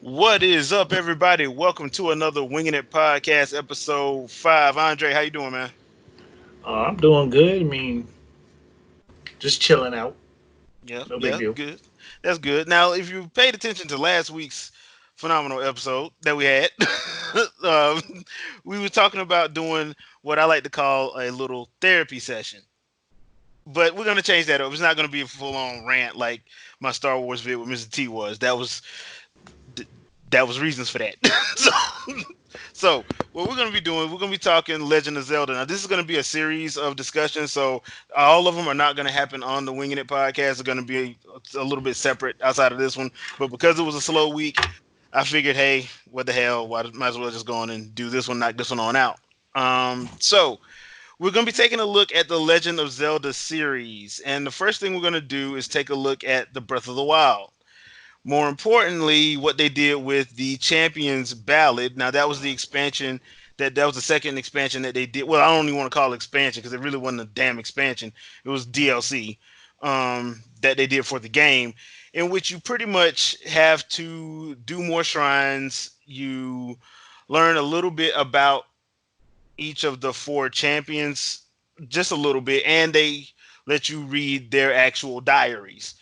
What is up, everybody? Welcome to another Winging It podcast, episode 5. Andre, how you doing, man? I'm doing good. I mean, just chilling out. Yeah, No big yeah, deal. good. That's good. Now, if you paid attention to last week's phenomenal episode that we had, um, we were talking about doing what I like to call a little therapy session. But we're gonna change that up. It's not gonna be a full-on rant like my Star Wars vid with Mr. T was. That was reasons for that. so, so what we're going to be doing, we're going to be talking Legend of Zelda. Now, this is going to be a series of discussions, so all of them are not going to happen on the Winging It podcast. They're going to be a little bit separate outside of this one. But because it was a slow week, I figured, hey, what the hell? Might as well just go on and do this one, knock this one on out. So we're going to be taking a look at the Legend of Zelda series, and the first thing we're going to do is take a look at the Breath of the Wild. More importantly, what they did with the Champions Ballad. Now that was the expansion that was the second expansion that they did. Well, I don't even want to call it expansion because it really wasn't a damn expansion. It was DLC that they did for the game, in which you pretty much have to do more shrines. You learn a little bit about each of the four champions, just a little bit, and they let you read their actual diaries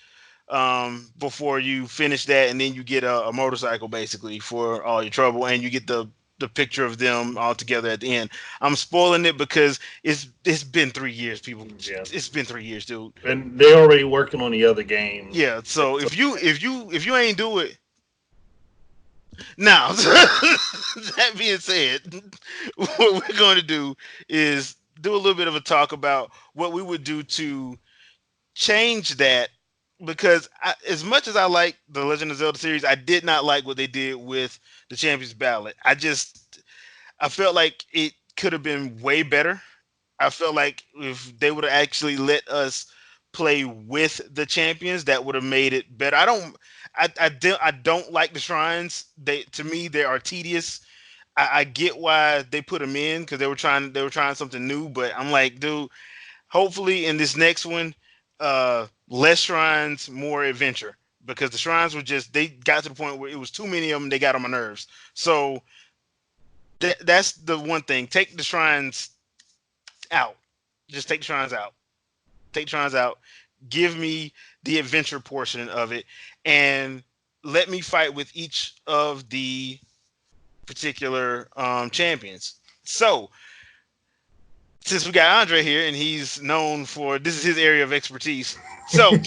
before you finish that, and then you get a motorcycle basically for all your trouble, and you get the picture of them all together at the end. I'm spoiling it because it's been 3 years, people. Yeah, It's been 3 years, dude. and they're already working on the other game. Yeah. So So if you ain't do it now, that being said, what we're going to do is do a little bit of a talk about what we would do to change that because as much as I like the Legend of Zelda series, I did not like what they did with the Champions Ballot. I felt like it could have been way better. I felt like if they would have actually let us play with the champions, that would have made it better. I don't like the shrines. They to me they are tedious. I get why they put them in because they were trying something new, but I'm like, dude, hopefully in this next one, less shrines, more adventure. Because the shrines were just they got to the point where it was too many of them. They got on my nerves. So that's the one thing. Take the shrines out. Just take the shrines out. Take the shrines out. Give me the adventure portion of it, and let me fight with each of the particular champions. So since we got Andre here and he's known for this is his area of expertise. So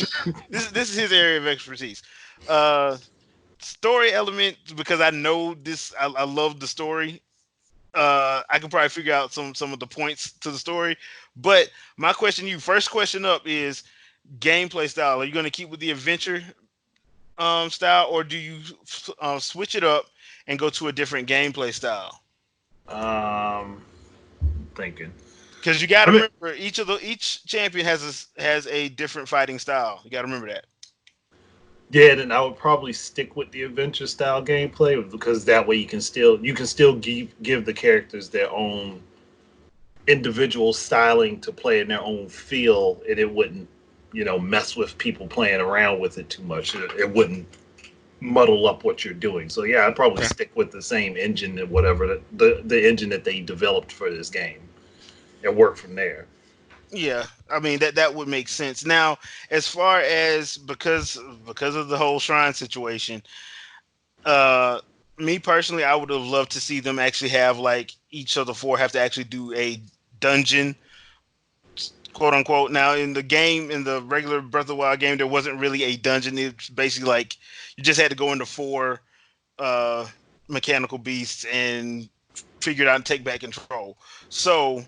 this is his area of expertise. Uh Story element because I know this I love the story. I can probably figure out some of the points to the story. But my question to you, first question up is gameplay style. Are you gonna keep with the adventure style or do you switch it up and go to a different gameplay style? um, thinking. Because you got to I mean, remember each champion has a different fighting style. You got to remember that. yeah, then I would probably stick with the adventure style gameplay because that way you can still give the characters their own individual styling to play in their own feel, and it wouldn't mess with people playing around with it too much. It wouldn't muddle up what you're doing. So yeah, I'd probably Okay. stick with the same engine and whatever the engine that they developed for this game and work from there. Yeah, I mean that would make sense. Now, as far as because of the whole shrine situation, uh, me personally, I would have loved to see them actually have like each of the four have to actually do a dungeon, quote unquote. Now, in the game, in the regular Breath of the Wild game, there wasn't really a dungeon. It's basically like you just had to go into four uh, mechanical beasts and figure it out and take back control. So,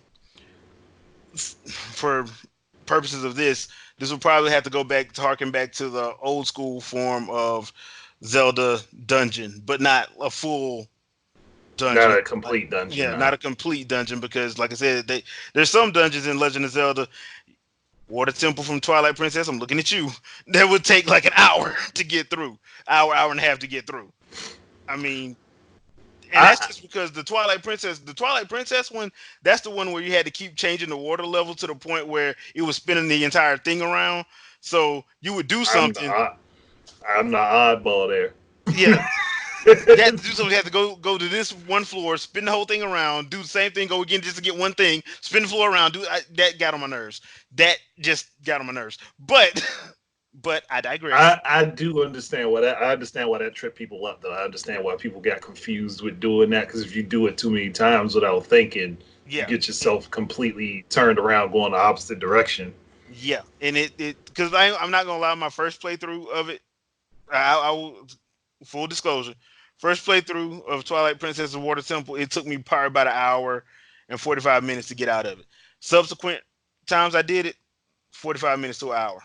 for purposes of this will probably have to go back to harken back to the old school form of Zelda dungeon, but not a full Not dungeon. a Like, complete dungeon, yeah, not no. a complete dungeon because, like I said, there's some dungeons in Legend of Zelda. Water Temple from Twilight Princess. I'm looking at you. That would take like an hour to get through, hour and a half to get through. I mean, and that's I just because the Twilight Princess one, that's the one where you had to keep changing the water level to the point where it was spinning the entire thing around. So you would do I'm something, the I'm the oddball there. yeah. You had to do something. You had to go to this one floor, spin the whole thing around, do the same thing, go again just to get one thing, spin the floor around. That got on my nerves. That just got on my nerves. But but I digress. I do understand why that. I understand why that tripped people up, though. I understand why people got confused with doing that because if you do it too many times without thinking, you Yeah, get yourself completely turned around, going the opposite direction. yeah, and it because I'm not gonna lie, my first playthrough of it, I will full disclosure, first playthrough of Twilight Princess and Water Temple, it took me probably about an hour and 45 minutes to get out of it. Subsequent times I did it, 45 minutes to an hour.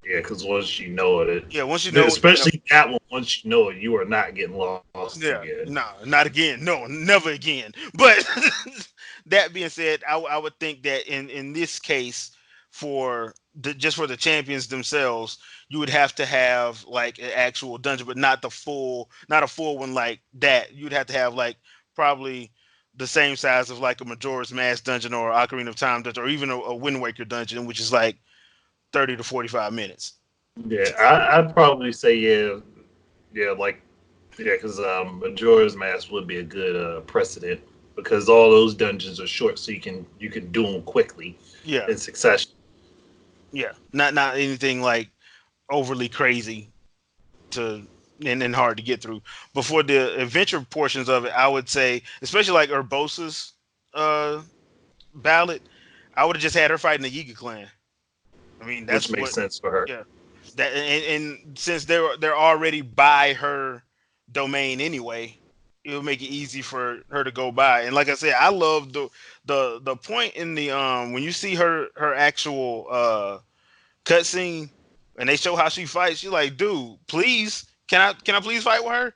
Yeah, because once you know it, Yeah, once you know it, you know. especially that one, once you know it, you are not getting lost Yeah, again. no, not again. No, never again. But that being said, I would think that in this case, just for the champions themselves, you would have to have like an actual dungeon, but not a full one like that. You'd have to have like probably the same size of like a Majora's Mask dungeon or Ocarina of Time dungeon, or even a Wind Waker dungeon, which is like 30 to 45 minutes. Yeah, I'd probably say yeah, like yeah, because Majora's Mask would be a good precedent because all those dungeons are short, so you can do them quickly Yeah, in succession. yeah. Not anything like overly crazy to and hard to get through. Before the adventure portions of it, I would say, especially like Urbosa's uh ballad, I would have just had her fighting the Yiga clan. I mean, Which that's makes what. sense for her. Yeah, that and since they're already by her domain anyway, it'll make it easy for her to go by. And like I said, I love the point in the when you see her actual cutscene and they show how she fights. She's like, dude, please, can I please fight with her,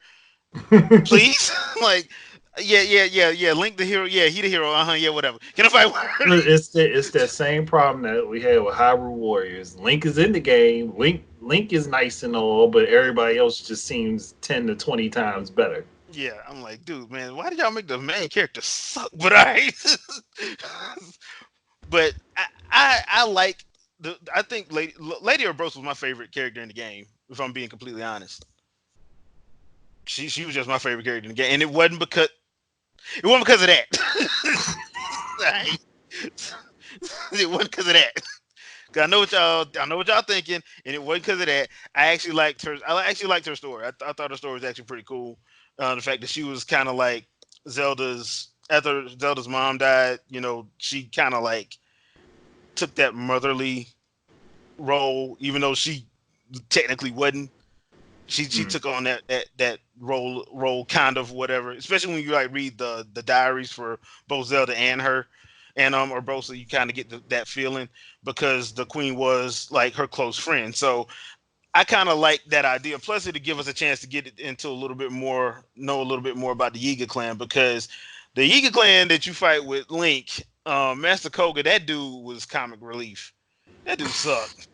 please? Like, yeah. Link the hero. Yeah, he the hero. Yeah, whatever. Can I fight with her? It's that same problem that we had with Hyrule Warriors. Link is in the game. Link is nice and all, but everybody else just seems 10 to 20 times better. Yeah, I'm like, dude, man, why did y'all make the main character suck? But I, but I like the. I think Lady Obros was my favorite character in the game. If I'm being completely honest, she was just my favorite character in the game, and it wasn't because of that. Alright? It wasn't because of that. 'Cause I know what y'all thinking, and it wasn't because of that. I actually liked her. I actually liked her story. I thought her story was actually pretty cool. The fact that she was kind of like Zelda's after Zelda's mom died. She kind of like took that motherly role, even though she technically wasn't. She Mm. took on that role kind of whatever. Especially when you like read the diaries for both Zelda and her, and Urbosa, you kind of get that feeling because the queen was like her close friend. So I kind of like that idea. Plus, it'd give us a chance to get into a little bit more, know a little bit more about the Yiga clan because the Yiga clan that you fight with Link, Master Koga, that dude was comic relief. That dude sucked.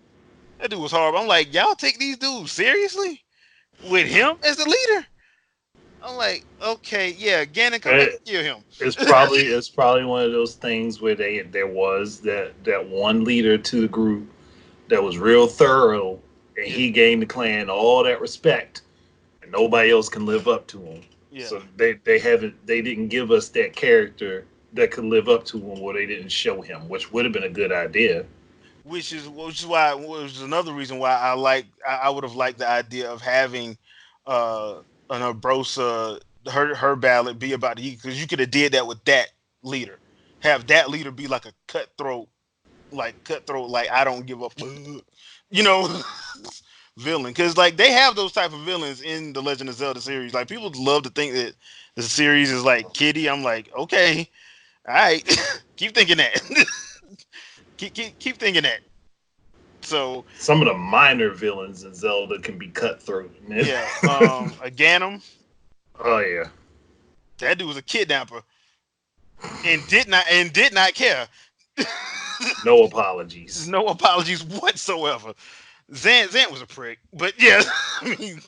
That dude was horrible. I'm like, y'all take these dudes seriously with him as the leader? I'm like, okay, yeah, Ganon, come back It, and kill him. it's probably one of those things where there was that one leader to the group that was real thorough, and Yeah, he gained the clan all that respect, and nobody else can live up to him. yeah. So they didn't give us that character that could live up to him, or they didn't show him, which would have been a good idea. Which is another reason why I would have liked the idea of having an Abrosa her ballot be about the because you could have did that with that leader. Have that leader be like a cutthroat, like I don't give up, you know, villain. Because like they have those type of villains in the Legend of Zelda series. Like people love to think that the series is like kiddie. I'm like, okay, all right, keep thinking that. Keep thinking that. So Some of the minor villains in Zelda can be cutthroat. yeah, a Ganon, Oh yeah, that dude was a kidnapper and did not care. no apologies. No apologies whatsoever. Zant was a prick, but yeah, I mean,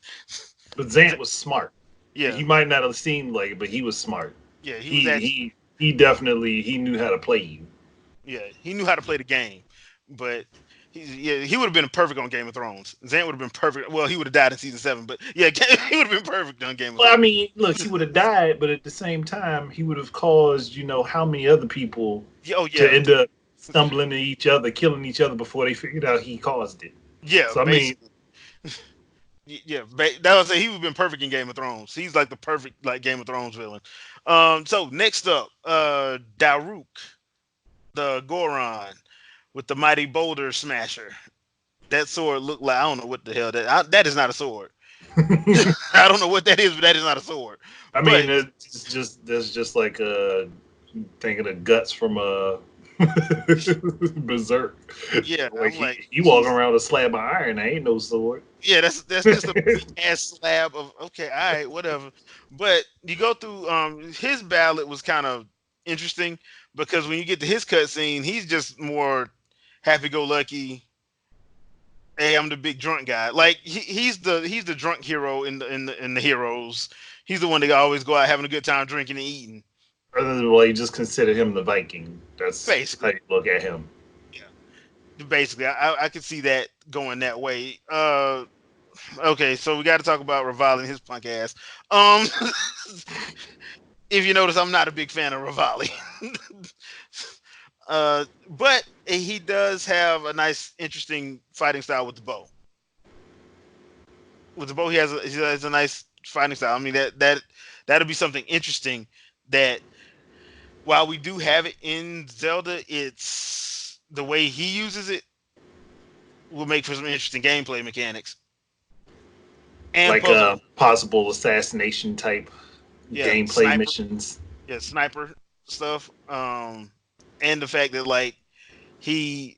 But Zant was smart. yeah, He might not have seemed like it, but he was smart. yeah, he was He actually, he he definitely he knew how to play you. yeah, he knew how to play the game, but he would have been perfect on Game of Thrones. Zant would have been perfect. Well, he would have died in season 7, but yeah, he would have been perfect on Game of Well, I Thrones. mean, look, he would have died, but at the same time, he would have caused, how many other people Oh to yeah, end up stumbling into each other, killing each other before they figured out he caused it. yeah, So, I mean, basically. Yeah, that was say he would have been perfect in Game of Thrones. He's like the perfect like Game of Thrones villain. So next up, Daruk, the Goron with the mighty boulder smasher. That sword looked like I don't know what the hell that is not a sword. I don't know what that is, but that is not a sword. I mean, But that's just like thinking of guts from Berserk. yeah, Like I'm like he walking he's around a slab of iron. That ain't no sword. yeah, that's just a big ass slab of okay, all right, whatever. But you go through his ballad was kind of interesting because when you get to his cutscene, he's just more happy go lucky. Hey, I'm the big drunk guy. Like he's the drunk hero in the heroes. He's the one that always go out having a good time drinking and eating. Other than well, you just consider him the Viking. That's how Basically, you look at him. yeah. Basically, I could see that going that way. Okay, so we got to talk about Rivali and his punk ass. Um, if you notice, I'm not a big fan of Rivali. But he does have a nice, interesting fighting style with the bow. With the bow, he has a nice fighting style. I mean that'll be something interesting. That while we do have it in Zelda, it's the way he uses it will make for some interesting gameplay mechanics and Like puzzle. possible assassination type Yeah, gameplay sniper. missions. Yeah, sniper stuff. And the fact that like he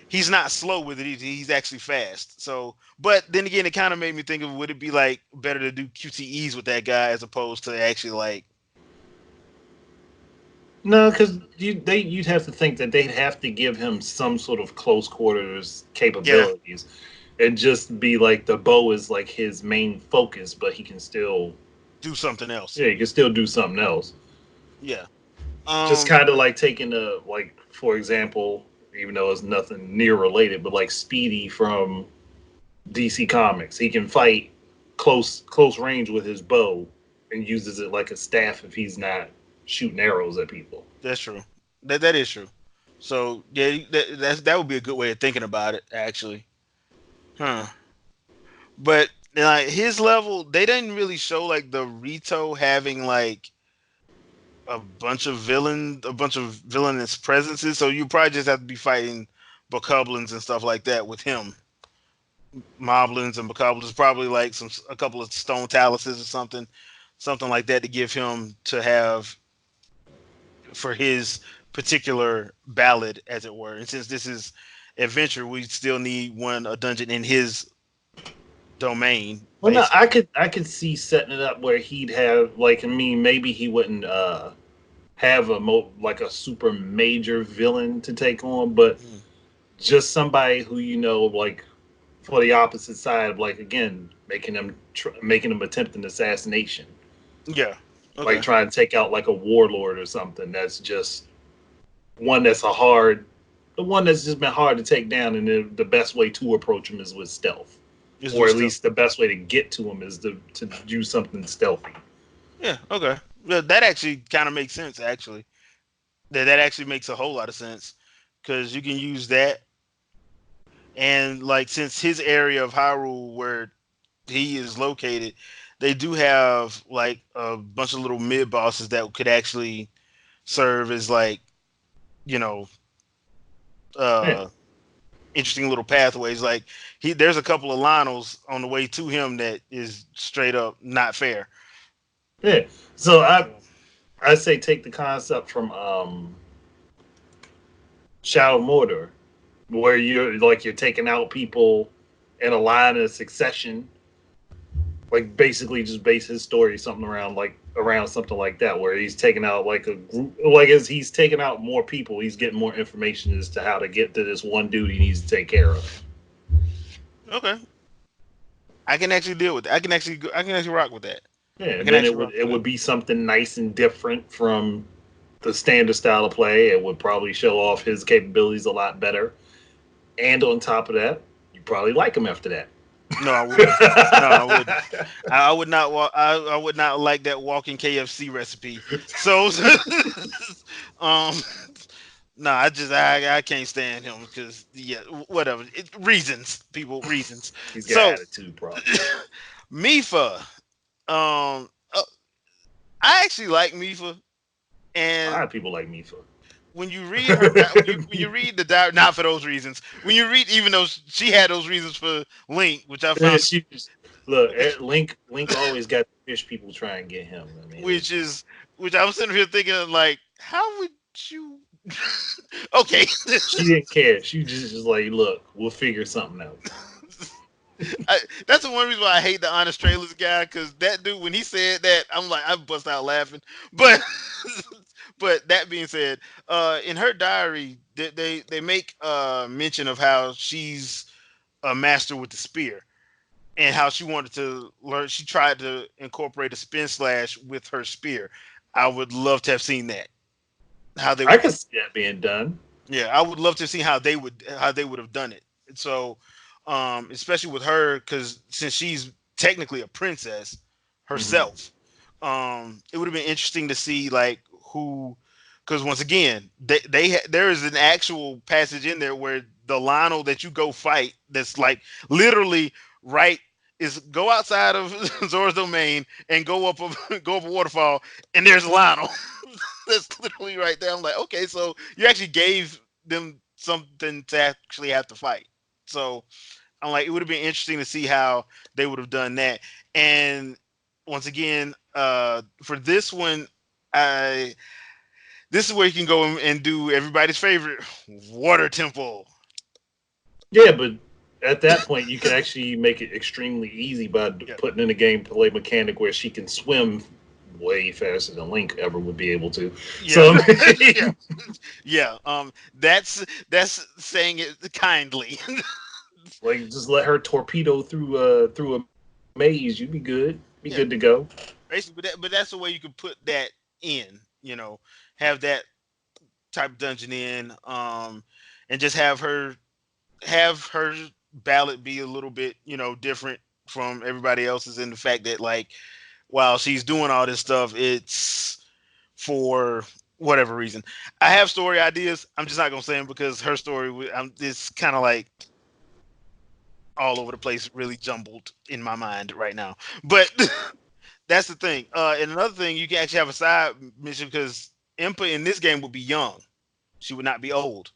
he's not slow with it. He's actually fast. So, but then again, it kind of made me think of would it be like better to do QTEs with that guy as opposed to actually like No, because you'd have to think that they'd have to give him some sort of close quarters yeah capabilities, and just be like the bow is like his main focus, but he can still do something else. he can still do something else. Yeah. Just Um. kind of like taking a like for example, even though it's nothing near related, but like Speedy from DC Comics, he can fight close range with his bow and uses it like a staff if he's not shooting arrows at people. That's true. That is true. So yeah, that would be a good way of thinking about it, actually. Huh. But like his level, they didn't really show like the Rito having like a bunch of villainous presences. So you probably just have to be fighting bokoblins and stuff like that with him. Moblins and bokoblins, probably like a couple of stone taluses or something like that to give him to have for his particular ballad, as it were. And since this is adventure, we still need a dungeon in his domain, Well, no, basically. I could see setting it up where he'd have like I mean maybe he wouldn't have like a super major villain to take on, but Mm. just somebody who like for the opposite side, like again making them attempt an assassination, Yeah. like Okay. trying to take out like a warlord or something. That's just one that's a hard, the one that's just been hard to take down, and the best way to approach him is with stealth, Just do or at stuff. least the best way to get to him is to do something stealthy. Yeah. Okay. Yeah, that actually kind of makes sense. Actually, that actually makes a whole lot of sense because you can use that and like since his area of Hyrule where he is located, they do have like a bunch of little mid bosses that could actually serve as like you know Yeah, uh interesting little pathways. Like there's a couple of Lionels on the way to him that is straight up not fair. yeah. So So, I say take the concept from Shadow Mordor, where you're taking out people in a line of succession, like basically just base his story something around something like that, where he's taking out like a group, like as he's taking out more people, he's getting more information as to how to get to this one dude he needs to take care of. okay, I can actually deal with that. I can actually rock with that. Yeah, I and can then actually rock it with that. would be something nice and different from the standard style of play. It would probably show off his capabilities a lot better, And on top of that, you probably like him after that. No, I wouldn't. No, I wouldn't. I would not walk. I would not like that walking KFC recipe. So, um, no, I can't stand him because yeah, whatever reasons, people reasons. He's got So, attitude problems. Mifa, I actually like Mifa, A lot and of people like Mifa. when you read when you read the diary, not for those reasons. When you read, even though she had those reasons for Link, which I found, She just, look, Link always got the fish people try and get him. I mean, which is which I'm sitting here thinking like, how would you? Okay, she didn't care. She just like, look, we'll figure something out. that's the one reason why I hate the honest trailers guy because that dude when he said that I'm like I bust out laughing. But but that being said, in her diary they make mention of how she's a master with the spear and how she wanted to learn. She tried to incorporate a spin slash with her spear. I would love to have seen that. How they I would, can see that being done. yeah, I would love to see how they would have done it. And so, especially with her, because since she's technically a princess Hmm. herself, it would have been interesting to see like who, because once again, there is an actual passage in there where the Lionel that you go fight, that's like literally right is go outside of Zora's domain and go up a go up a waterfall, and there's Lionel. That's literally right there. I'm like, okay, so you actually gave them something to actually have to fight. So I'm like, it would have been interesting to see how they would have done that. And once again, for this one, I this is where you can go and do everybody's favorite water temple. Yeah, but at that point, you can actually make it extremely easy by Yeah, putting in a gameplay mechanic where she can swim way faster than Link ever would be able to. yeah, So, yeah, yeah. That's saying it kindly. like, just let her torpedo through a maze. You'd be good. Be good to go. Yeah, basically, but that's the way you could put that in. Have that type of dungeon in, and just have her ballot be a little bit, different from everybody else's in the fact that like while she's doing all this stuff, it's for whatever reason. I have story ideas. I'm just not gonna say them because her story, it's kind of like all over the place, really jumbled in my mind right now. But that's the thing. And another thing, you can actually have a side mission because Impa in this game would be young. She would not be old.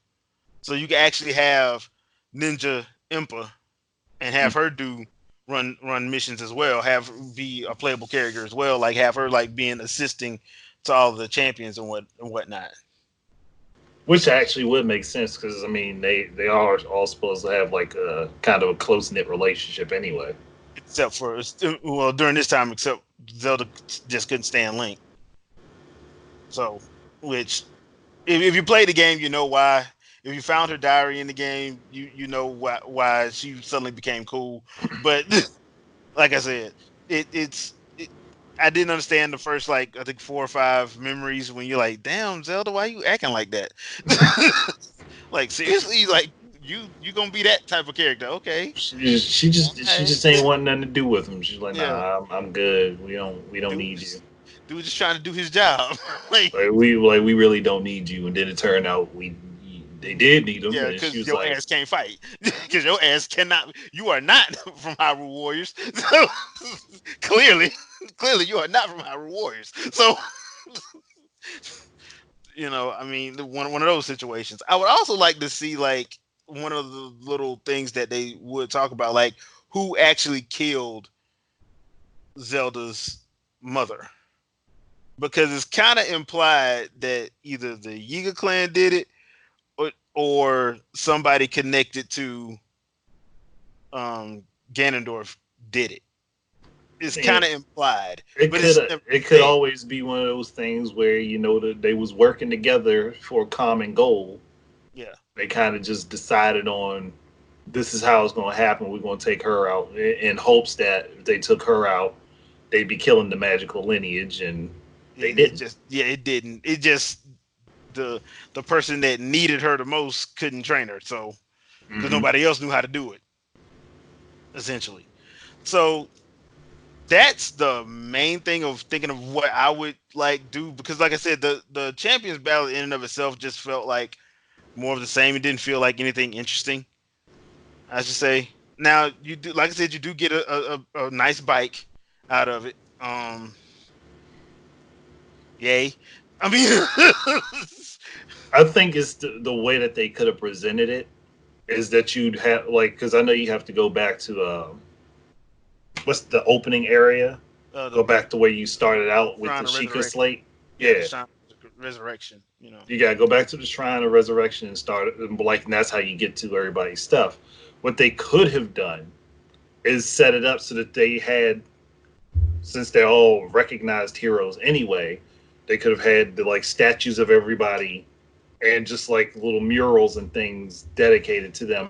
So you can actually have Ninja Impa and have her do run missions as well. Have be a playable character as well. Like have her like being assisting to all the champions and whatnot. Which actually would make sense because I mean they are all supposed to have like a kind of a close knit relationship anyway. Except for well during this time, except Zelda just couldn't stand Link. So which if you play the game, you know why. If you found her diary in the game, you know why she suddenly became cool. But like I said, I didn't understand the first like I think 4 or 5 memories when you're like, damn Zelda, why you acting like that? Like seriously, like you gonna be that type of character? Okay, She okay, just ain't want nothing to do with him. She's like, yeah. nah, I'm good. We don't Dude, need you. dude, just trying to do his job. Like, We really don't need you. And then it turned out we they did need him, yeah, and she because was your like, ass can't fight. Because your ass cannot. You are not from Hyrule Warriors. So clearly, clearly, you are not from Hyrule Warriors. So I mean, one of those situations. I would also like to see like one of the little things that they would talk about, like who actually killed Zelda's mother, because it's kind of implied that either the Yiga clan did it or somebody connected to Ganondorf did it. It's yeah, kind of implied, it but could it's never it could said. always be one of those things where that they was working together for a common goal. Yeah, They kind of just decided on this is how it's going to happen. We're going to take her out in hopes that if they took her out, they'd be killing the magical lineage, and they it didn't. just it didn't. It just the person that needed her the most couldn't train her. So because Hmm. nobody else knew how to do it, essentially. So that's the main thing of thinking of what I would like do, because like I said, the champions battle in and of itself just felt like more of the same. It didn't feel like anything interesting, I should say. Now you do, like I said, you do get a nice bike out of it. Yay. I mean, I think it's the way that they could have presented it is that you'd have like because I know you have to go back to what's the opening area? Go the back to where you started out with the Shrine of Sheikah Resurrection. slate. Yeah, the Yeah, Shrine of Resurrection. You know. you gotta go back to the Shrine of Resurrection and start and like and that's how you get to everybody's stuff. What they could have done is set it up so that they had since they're all recognized heroes anyway, they could have had the like statues of everybody and just like little murals and things dedicated to them.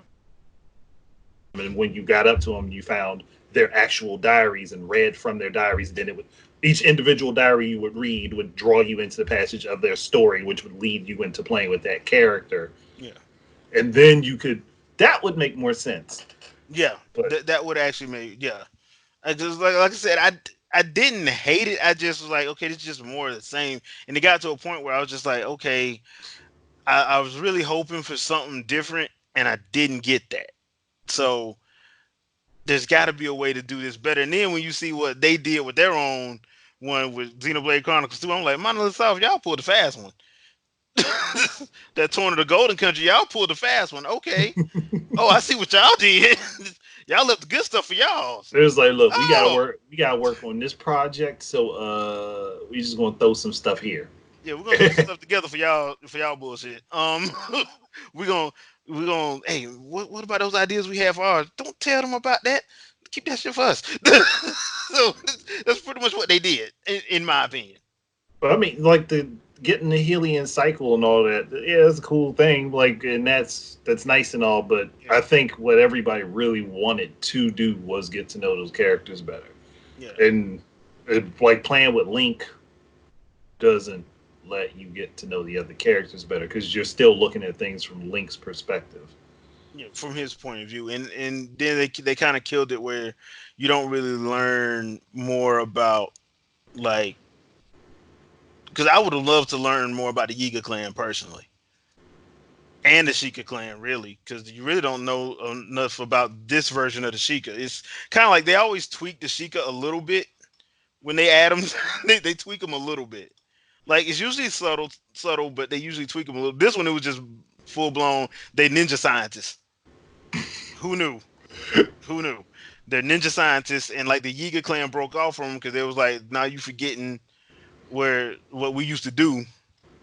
And when you got up to them, you found their actual diaries and read from their diaries. And then it would each individual diary you would read would draw you into the passage of their story, which would lead you into playing with that character. Yeah. And then you could that would make more sense. Yeah. But That would actually make, yeah. I just like I said, I didn't hate it. I just was like, okay, this is just more of the same. And it got to a point where I was just like, okay, I was really hoping for something different, and I didn't get that. So there's got to be a way to do this better. And then when you see what they did with their own one with Xenoblade Chronicles 2, I'm like, Monolith South, y'all pulled the fast one. That Torn of the Golden Country, y'all pulled the fast one. Okay. Oh, I see what y'all did. Y'all left the good stuff for y'all. it was like, look, Oh, we gotta work on this project, so we just gonna throw some stuff here. yeah, we're gonna throw some stuff together for y'all bullshit. We're gonna hey, what about those ideas we have for ours? Don't tell them about that. Keep that shit for us. So that's pretty much what they did, in my opinion. But I mean, like the getting the Helian cycle and all that, yeah, that's a cool thing. Like, and that's nice and all. But Yeah, I think what everybody really wanted to do was get to know those characters better. yeah, And like playing with Link doesn't let you get to know the other characters better because you're still looking at things from Link's perspective. yeah. From his point of view, and then they kind of killed it where you don't really learn more about, like, because I would have loved to learn more about the Yiga clan personally, and the Sheikah clan, really, because you really don't know enough about this version of the Sheikah. It's kind of like they always tweak the Sheikah a little bit when they add them. They tweak them a little bit. Like, it's usually subtle, but they usually tweak them a little. This one, it was just full blown. They ninja scientists. Who knew? Who knew? They're ninja scientists, and like the Yiga clan broke off from them because they was like, now you forgetting where what we used to do.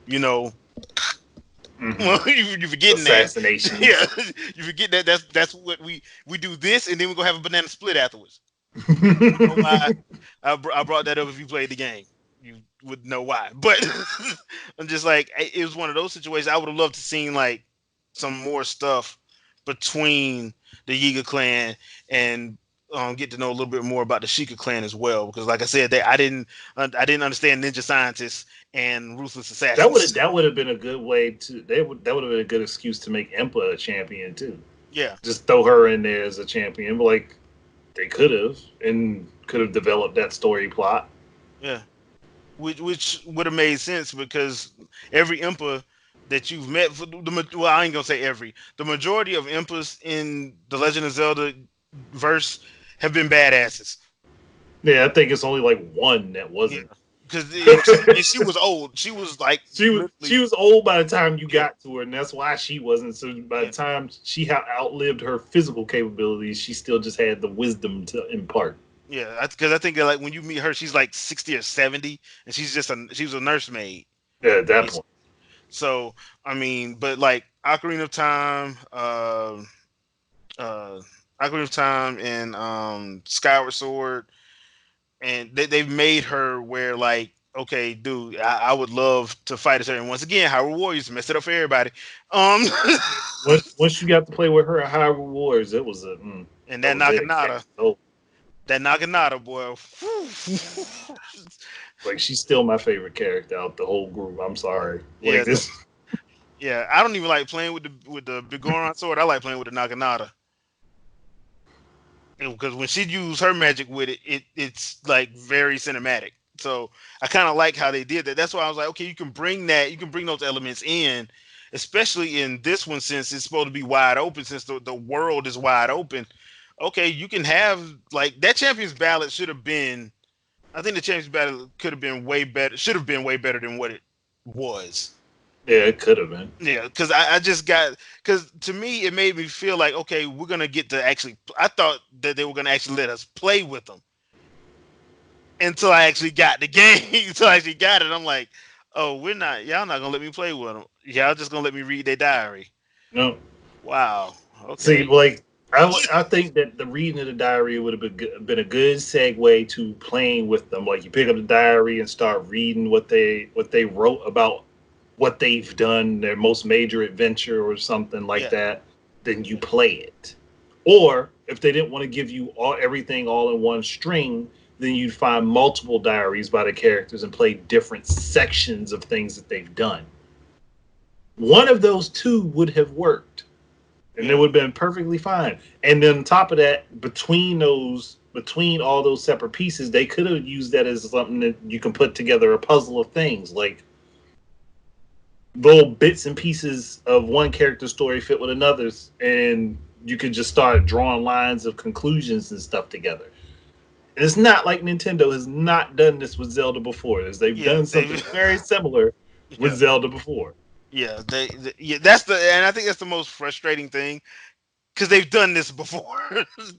You know, Hmm. well, you forgetting that. Yeah, Assassinations. you forget that that's what we do this, and then we go have a banana split afterwards. You know why I brought that up? If you played the game, you would know why. But I'm just like, it was one of those situations. I would have loved to seen like some more stuff between the Yiga clan and get to know a little bit more about the Sheikah clan as well. Because like I said, I didn't understand ninja scientists and ruthless assassins. That would have been a good way to that would have been a good excuse to make Impa a champion too. Yeah, Just throw her in there as a champion, but like they could have and could have developed that story plot. yeah. Which would have made sense because every Impa that you've met, well, I ain't gonna say every, the majority of Impas in the Legend of Zelda verse have been badasses. Yeah, I think it's only like one that Yeah, wasn't. because and she was old. She was like She literally, was old by the time you yeah, got to her, and that's why she wasn't. So by the yeah, time she outlived her physical capabilities, she still just had the wisdom to impart. yeah. Because I think that, like, when you meet her, she's like 60 or 70, and she was a nursemaid. Yeah, at that point. So I mean, but like Ocarina of Time, uh, Ocarina of Time, and Skyward Sword, and they've made her where, like, okay, dude, I would love to fight as her. And once again, Hyrule Warriors messed it up for everybody. Um, Once you got to play with her at Hyrule Wars, it was and that that was it. Naginata, Oh, boy. like she's still my favorite character out the whole group. I'm sorry. Yeah, Like this. Yeah, I don't even like playing with the big Goron sword. I like playing with the Naginata. Because when she used her magic with it, it's like very cinematic. So I kind of like how they did that. That's why I was like, okay, you can bring that, you can bring those elements in, especially in this one since it's supposed to be wide open, since the world is wide open. Okay, you can have like that Champions Ballad should have been. I think the Champions Ballad could have been way better. Should have been way better than what it was. Yeah, it could have been. Yeah, because I just got because to me it made me feel like okay, we're gonna get to actually. I thought that they were gonna actually let us play with them until I actually got the game. Until I actually got it, I'm like, oh, we're not. Y'all not gonna let me play with them. Y'all just gonna let me read their diary. No. Wow. See, Okay. like I think that the reading of the diary would have been a good segue to playing with them. Like you pick up the diary and start reading what they wrote about what they've done, their most major adventure or something like Yeah. that. Then you play it. Or if they didn't want to give you everything all in one string, then you'd find multiple diaries by the characters and play different sections of things that they've done. One of those two would have worked and it Yeah. would have been perfectly fine. And then on top of that, between all those separate pieces, they could have used that as something that you can put together a puzzle of things, like little bits and pieces of one character's story fit with another's, and you could just start drawing lines of conclusions and stuff together. And it's not like Nintendo has not done this with Zelda before, as they've Yeah. done They. something very similar with Yeah. Zelda before. Yeah. Yeah. That's the. And I think that's the most frustrating thing because they've done this before.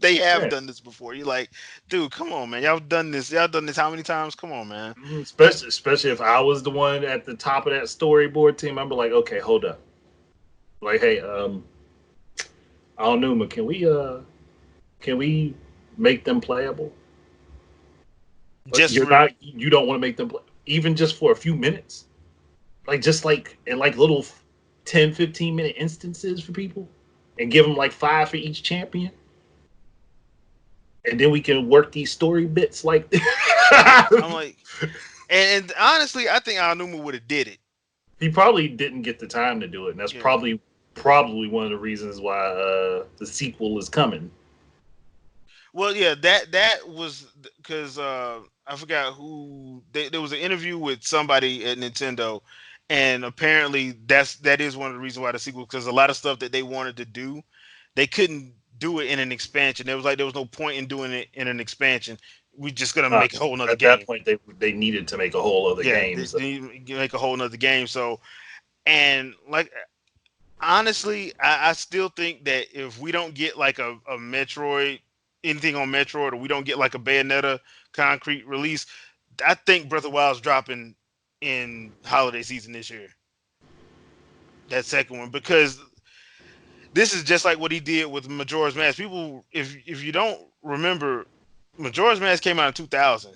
They have Yeah. done this before. You're like, dude, come on, man. Y'all done this. Y'all done this how many times? Come on, man. Especially if I was the one at the top of that storyboard team, I'd be like, okay, hold up. Like, hey, Alnuma, can we make them playable? Like, Just for you don't want to make them play, even just for a few minutes, like just like in like little 10-15 minute instances for people, and give them like five for each champion, and then we can work these story bits like. I'm like, and honestly, I think Aonuma would have did it. He probably didn't get the time to do it, and that's Yeah. probably one of the reasons why the sequel is coming. Well, yeah, that was because I forgot who. There was an interview with somebody at Nintendo, and apparently that is one of the reasons why the sequel because a lot of stuff that they wanted to do, they couldn't do it in an expansion. There was like there was no point in doing it in an expansion. We just gonna make a whole nother At that game. point, they needed to make a whole other Yeah, game. So they make a whole nother game. So and like honestly, I still think that if we don't get like a Metroid, anything on Metroid, or we don't get like a Bayonetta concrete release, I think Breath of the Wild's dropping in holiday season this year. That second one, because this is just like what he did with Majora's Mask. People, if you don't remember, Majora's Mask came out in 2000.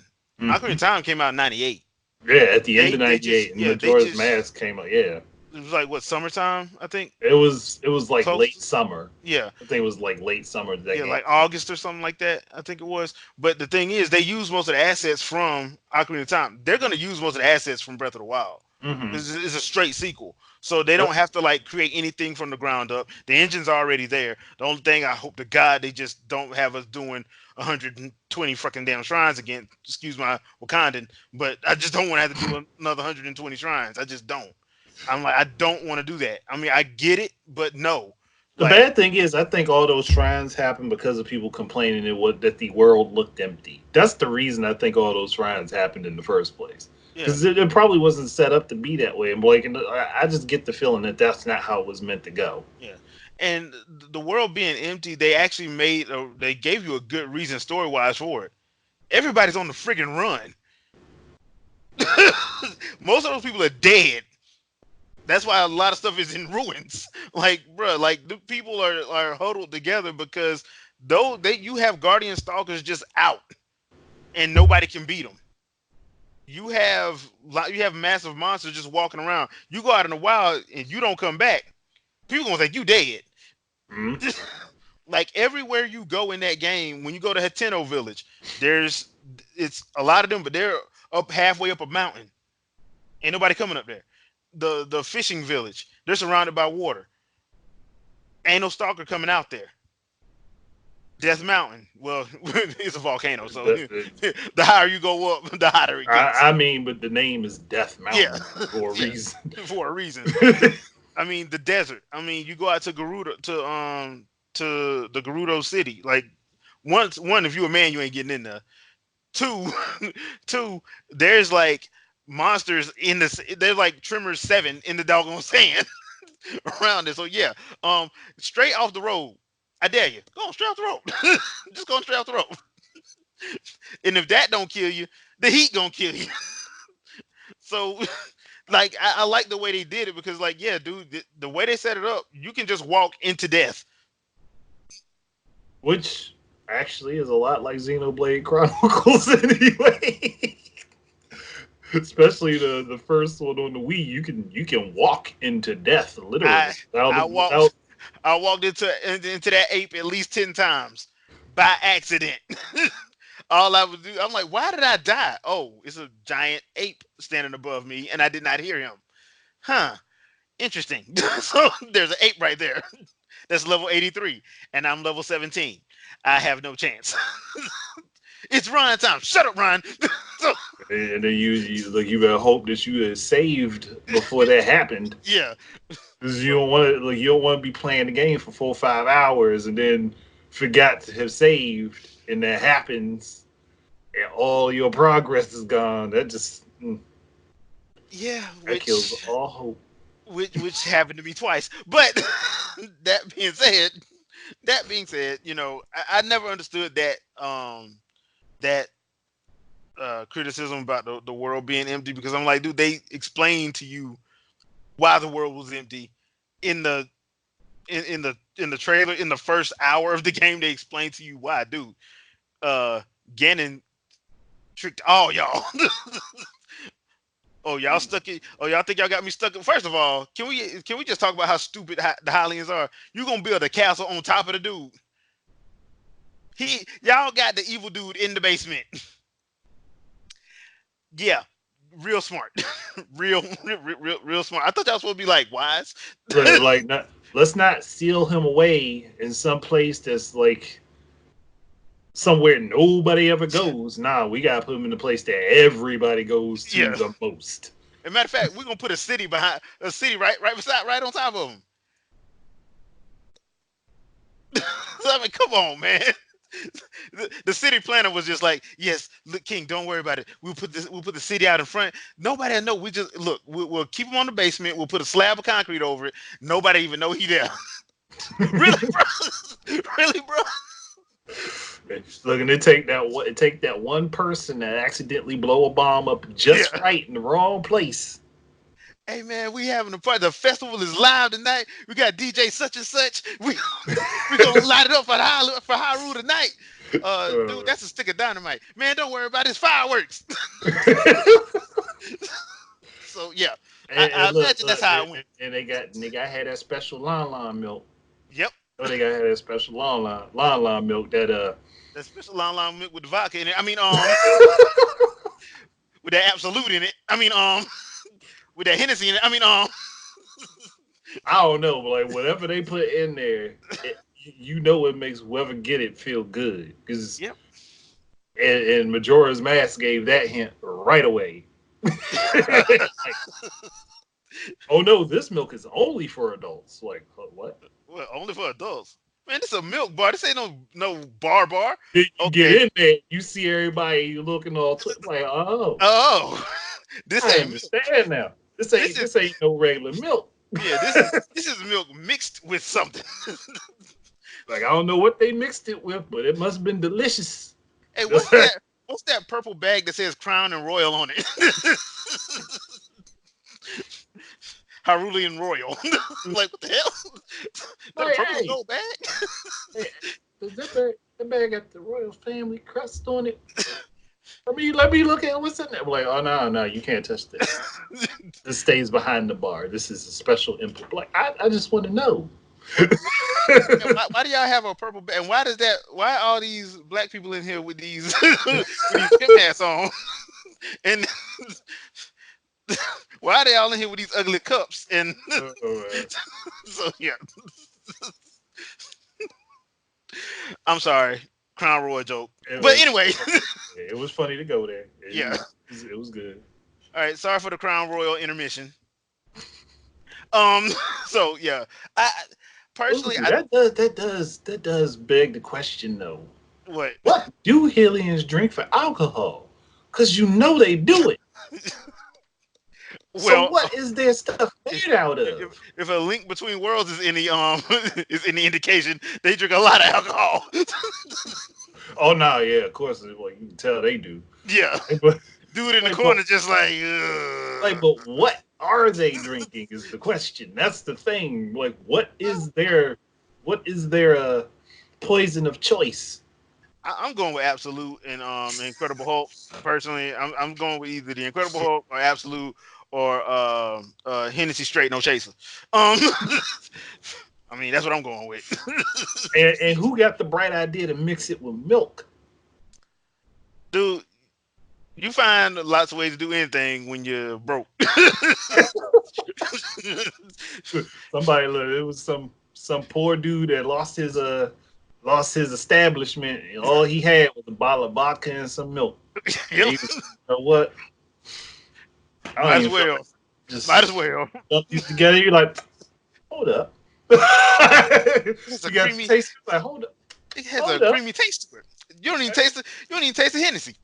Ocarina of mhm. Time came out in 98. Yeah, at the end of They just '98, and yeah they Majora's just Mask came out. Yeah, it was like what summertime I think it was like late close summer. yeah I think it was like late summer that yeah, game. like August or something like that. I think it was. But the thing is, they use most of the assets from Ocarina of Time. They're going to use most of the assets from Breath of the Wild. Hmm. It's a straight sequel, so they Yep. don't have to like create anything from the ground up. The engine's already there. The only thing I hope to God they just don't have us doing 120 fucking damn shrines again. Excuse my Wakandan, but I just don't want to have to do another 120 shrines. I just don't. I'm like I don't want to do that. I mean I get it, but no. The Like bad thing is, I think all those shrines happened because of people complaining that the world looked empty. That's the reason I think all those shrines happened in the first place. yeah. Because it probably wasn't set up to be that way. And like, and I just get the feeling that that's not how it was meant to go. Yeah, and the world being empty, they actually they gave you a good reason story wise for it. Everybody's on the friggin' run. Most of those people are dead. That's why a lot of stuff is in ruins. Like, bro, like the people are huddled together because though they you have guardian stalkers just out and nobody can beat them. You have massive monsters just walking around. You go out in the wild and you don't come back. People gonna think you dead. Mhm. Like everywhere you go in that game, when you go to Hateno Village, there's it's a lot of them, but they're up halfway up a mountain. Ain't nobody coming up there. the fishing village. They're surrounded by water. Ain't no stalker coming out there. Death Mountain. Well, it's a volcano, so The, the higher you go up, the hotter it gets. I mean, but the name is Death Yeah, Mountain for a yeah, reason. for a reason. I mean, the desert. I mean, you go out to Gerudo to the Gerudo city. Like one, if you a man, you ain't getting in there. Two, two, there's like monsters in the. There's like Tremors 7 in the doggone sand around it. So yeah, straight off the road. I dare you. Go on straight off the road. Just go straight off the road. And if that don't kill you, the heat gonna kill you. So like I like the way they did it because like yeah, dude, the way they set it up, you can just walk into death. Which actually is a lot like Xenoblade Chronicles anyway. Especially the first one on the Wii, you can walk into death literally I I without walked I walked into that ape at least 10 times by accident. All I would do, I'm like, why did I die? Oh, it's a giant ape standing above me, and I did not hear him. Huh? Interesting. So there's an ape right there. That's level 83, and I'm level 17. I have no chance. It's Ryan time. Shut up, Ryan. So and then you better hope that you had saved before that happened. yeah. Because So you don't want to be playing the game for 4 or 5 hours and then forgot to have saved and that happens and all your progress is gone. That just yeah, that kills all hope. which happened to me twice. But that being said, I never understood that criticism about the world being empty because I'm like, dude, they explained to you why the world was empty in the in the trailer in the first hour of the game. They explained to you why, dude. Uh, Ganon tricked all y'all. Oh, y'all stuck it. Oh, y'all think y'all got me stuck? First of all, can we just talk about how stupid the Hylians are? You gonna build a castle on top of the dude? Y'all got the evil dude in the basement. Yeah, real smart, real smart. I thought that was supposed to be like wise. Like not, let's not seal him away in some place that's like somewhere nobody ever goes. Nah, we gotta put him in the place that everybody goes to Yeah. the most. As a matter of fact, we're gonna put a city right on top of him. So, I mean, come on, man. The city planner was just like, yes, look, King, don't worry about it. We'll put the city out in front. Nobody will know. We just look. We'll keep him on the basement. We'll put a slab of concrete over it. Nobody even know he there. Really, bro? Really, bro? Look, and it take that one person that accidentally blow a bomb up just Yeah. right in the wrong place. Hey man, we having a party. The festival is live tonight. We got DJ such and such. We gonna light it up for Haru tonight. Dude, Uh, that's a stick of dynamite. Man, don't worry about it. It's fireworks. So yeah, I and imagine that's how it went. and they got had that special lon milk. Yep, Oh, they got had that special lon milk that that special long milk with the vodka in it. I mean, with that absolute in it. I mean, with that Hennessy in it. I mean, I don't know, but like whatever they put in there, you know it makes whoever get it feel good. Because yep. and Majora's Mask gave that hint right away. Like, oh no, this milk is only for adults. Like what? Well, only for adults. Man, this is a milk bar. This ain't no bar. You get Okay. in there, you see everybody looking all like, oh, Oh, this I ain't milk. understand now. This is This ain't no regular milk. yeah. This is milk mixed with something. Like I don't know what they mixed it with, but it must have been delicious. Hey, what's that? What's that purple bag that says Crown and Royal on it? Harulian Royal. Like what the hell? That a Like, purple and hey, gold bag? hey, does that bag got the royal family crust on it? Let me look at what's in there. I'm like, oh no, you can't touch this. This stays behind the bar. This is a special input. Like, I just want to know. And why do y'all have a purple bag? And why does that? Why all these black people in here with these with these pimp hats on? And Why are they all in here with these ugly cups? And Oh, man. so yeah, I'm sorry, Crown Royal joke. It But was anyway, it was funny to go there. yeah. It was good. All right, sorry for the Crown Royal intermission. so yeah, I Oh, personally, I that does beg the question though. what? What do aliens drink for alcohol? Because you know they do it. So Well, what is their stuff made out if, of? if a link between worlds is any is any indication, they drink a lot of alcohol. Oh no, yeah, of course. Well, you can tell they do. Yeah, But dude in the like, but corner just like, what are they drinking? Is the question. That's the thing. Like, what is their poison of choice? I'm going with Absolute and Incredible Hulk. Personally, I'm going with either the Incredible Hulk or Absolute or Hennessy Straight No Chaser. Um, I mean that's what I'm going with. And who got the bright idea to mix it with milk? Dude, you find lots of ways to do anything when you're broke. Somebody, look, it was some poor dude that lost his establishment, and all he had was a bottle of vodka and some milk. And Yep, he was, you know what? I don't might as even feel well. like just Might as well. dump these together. You're like, hold up. You It's a got to creamy. taste. Like, hold up, It has a hold up, creamy taste to it. You don't even taste it. You don't even taste the Hennessy.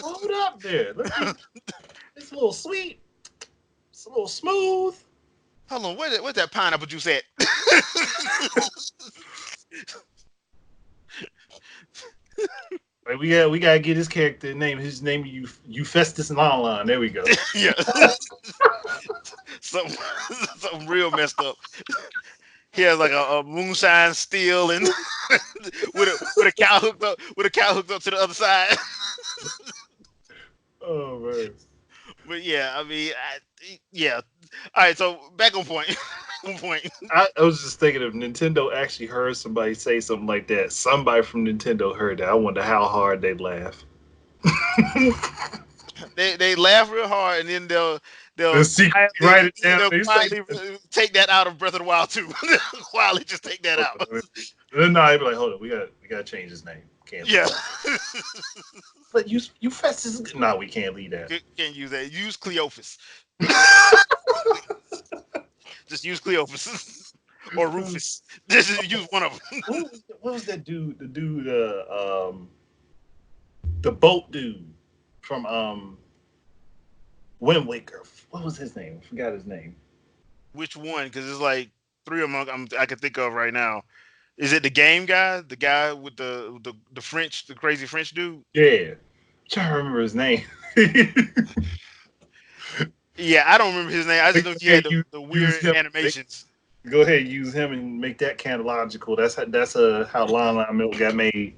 hold up. There, look, it's a little sweet. It's a little smooth. Hold on, where's that pineapple juice at? Like we gotta get his character name. His name Euphestus Lon. There we go. Yeah, something, something real messed up. He has like a moonshine steel and with a cow hooked up to the other side. Oh man. But yeah, I mean, yeah. All right, so back on point. on point. I was just thinking if Nintendo actually heard somebody say something like that. Somebody from Nintendo heard that. I wonder how hard they'd laugh. They laugh real hard, and then The they'll secret, quietly write it down. they'll They say, quietly take that out of Breath of the Wild too. quietly just take that out. then no, I'd be like, hold on, we gotta change his name. Can't leave Yeah, that. But you Festus. No, we can't leave that. can't use that. Use Cleophas. Just use Cleophas or Rufus. Just use one of them. What was that dude? The dude, the boat dude from Wind Waker. What was his name? I forgot his name. Which one? Because it's like three of them I can think of right now. Is it the game guy? The guy with the French, the crazy French dude? Yeah, I'm trying to remember his name. Yeah, I don't remember his name. I They just know he say had the use weird him. animations. Go ahead, and use him and make that canonical. That's how Lon Lon Milk got made.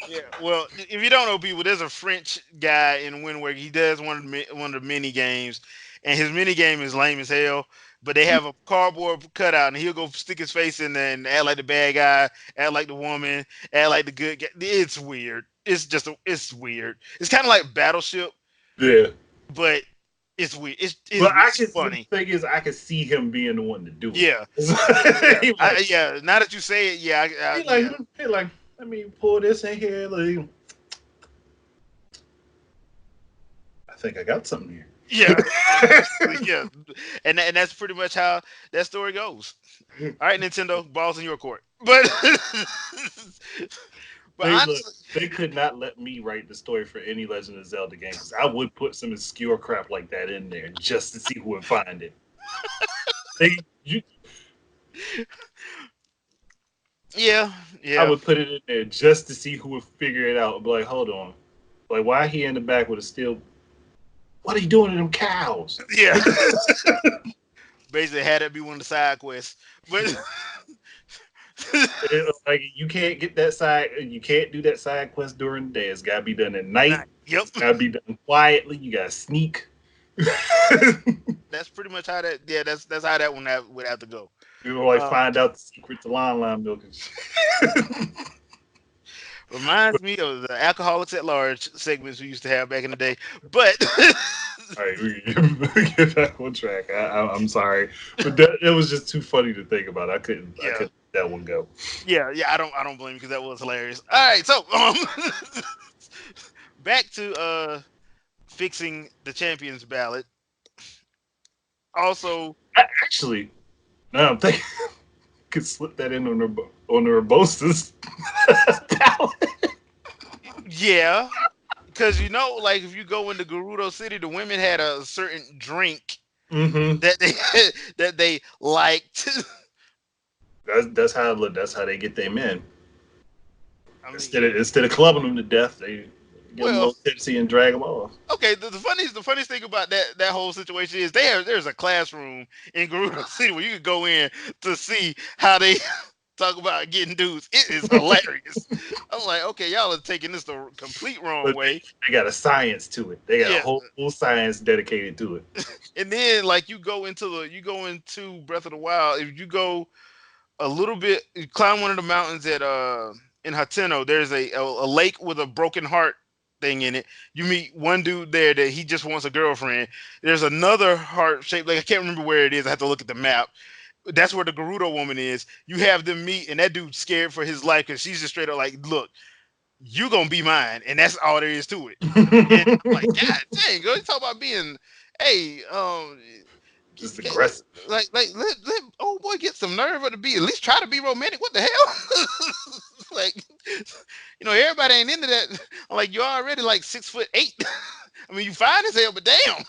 Yeah, well, if you don't know people, there's a French guy in Wind Waker. He does one of the mini games, and his mini game is lame as hell. But they have a cardboard cutout, and he'll go stick his face in there and act like the bad guy, act like the woman, act like the good guy. It's weird. It's weird. It's kind of like Battleship, Yeah, but it's weird. but It's the funny. thing is, I could see him being the one to do Yeah, it. yeah, he like, yeah. Now that you say it, yeah, yeah, he like, let me pull this in here. Like, I think I got something here. yeah, yeah. And that's pretty much how that story goes. All right, Nintendo, balls in your court. But but They look. honestly, They could not let me write the story for any Legend of Zelda game because I would put some obscure crap like that in there just to see who would find it. They, you, yeah, I yeah, would put it in there just to see who would figure it out. Be like, hold on, like why he in the back with a steel? What are you doing to them cows? yeah. Basically, had it be one of the side quests, but Like you can't get that side. You can't do that side quest during the day. It's got to be done at night. yep, It's got to be done quietly. You got to sneak. that's pretty much how that. Yeah, that's how that one would have to go. You know, like Um, find out the secret to Lime Milk. Reminds me of the alcoholics at large segments we used to have back in the day, but All right, we get back on track. I'm sorry, but that it was just too funny to think about. I Yeah, couldn't let that one go. yeah. I don't blame you because that was hilarious. All right, so back to fixing the champions ballot. Also, Actually, now I'm thinking could slip that in on the Rebosas. yeah, because like if you go into Gerudo City, the women had a certain drink Mm-hmm. that they that they liked. That's how they get their men. I Instead mean, of instead of clubbing them to death, they get them a well, little tipsy and drag them off. okay. The funniest thing about that whole situation is there's a classroom in Gerudo City where you could go in to see how they talk about getting dudes. It is hilarious. I'm like, okay, y'all are taking this the complete wrong But way. they got a science to it. They got a Yeah, whole science dedicated to it. and then like you go into Breath of the Wild. If you go a little bit, you climb one of the mountains at in Hateno. There's a lake with a broken heart thing in it. You meet one dude there that he just wants a girlfriend. There's another heart shaped like I can't remember where it is. I have to look at the map. That's where the Gerudo woman is. You have them meet, and that dude's scared for his life because she's just straight up like, "Look, you gonna be mine," and that's all there is to it. And I'm like, God dang, girl, you talk about being, hey, Just get, aggressive. like let old boy get some nerve or to be at least try to be romantic. What the hell? Like, everybody ain't into that. I'm like, you're already like 6'8". I mean, you fine as hell, but damn,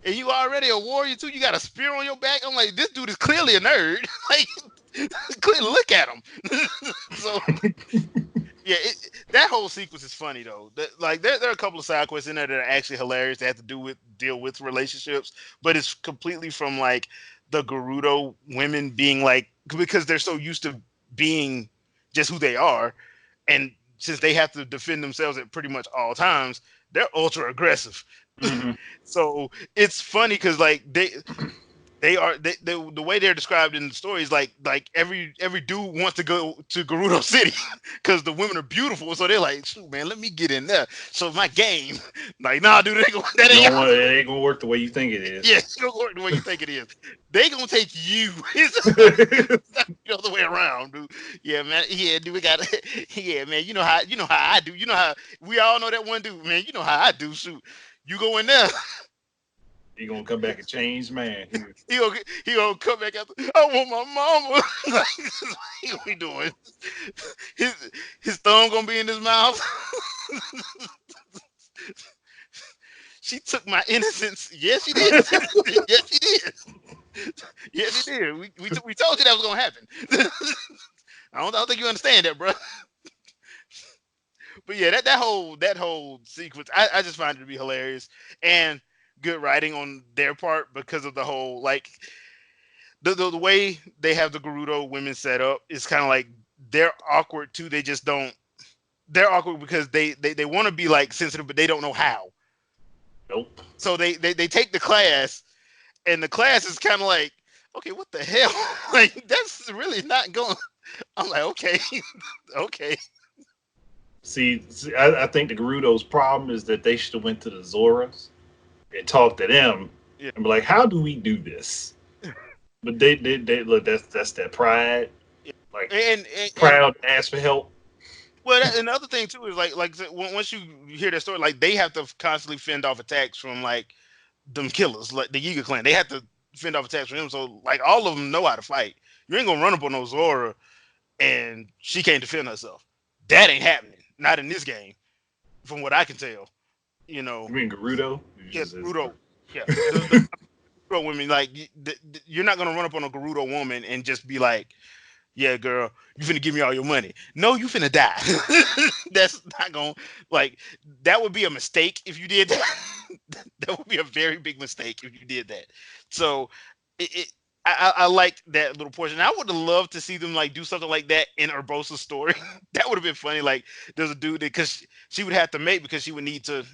and you already a warrior too. You got a spear on your back. I'm like, this dude is clearly a nerd. Like, clearly look at him. So yeah, that whole sequence is funny though. Like there are a couple of side quests in there that are actually hilarious. That have to deal with relationships, but it's completely from like the Gerudo women being like because they're so used to being just who they are, and since they have to defend themselves at pretty much all times, they're ultra aggressive. Hmm. So it's funny because like the way they're described in the story is like every dude wants to go to Gerudo City because the women are beautiful. So they're like, shoot, man, let me get in there. So my game, like, nah, dude, that You ain't don't want it ain't gonna work the way you think it is. yeah, it's gonna work the way you think it is. They gonna take you. It's not the other way around, dude. Yeah, man. Yeah, dude, we got yeah, man. You know how I do. You know how we all know that one dude, man. You know how I do. Shoot, you go in there. He gonna come back a changed man. He gonna come back after. I want my mama. Like, he gonna be doing. His his thumb gonna be in his mouth. She took my innocence. Yes, she did. Yes, she did. Yes, she did. We told you that was gonna happen. I don't think you understand that, bro. But yeah, that whole sequence, I just find it to be hilarious and good writing on their part because of the whole like the way they have the Gerudo women set up is kind of like they're awkward too. They just don't. They're awkward because they want to be like sensitive, but they don't know how. Nope. So they take the class, and the class is kind of like, okay, what the hell? Like that's really not going. I'm like, okay, okay, I think the Gerudo's problem is that they should have went to the Zoras and talked to them yeah, and be like, "How do we do this?" But they look. That's that pride, yeah. like And proud to ask for help. well, another thing too is once you hear that story, like they have to constantly fend off attacks from like them killers, like the Yiga clan. They have to fend off attacks from them. So like all of them know how to fight. You ain't gonna run up on no Zora and she can't defend herself. That ain't happening. Not in this game, from what I can tell. You know, You mean Gerudo? yeah, Gerudo. Yeah, the Gerudo women like you're not gonna run up on a Gerudo woman and just be like, "Yeah, girl, you finna give me all your money." No, you finna die. That's not gonna like that would be a mistake if you did that. That would be a very big mistake if you did that. So it I liked that little portion. I would have loved to see them like do something like that in Urbosa's story. That would have been funny. Like there's a dude that because she would have to mate because she would need to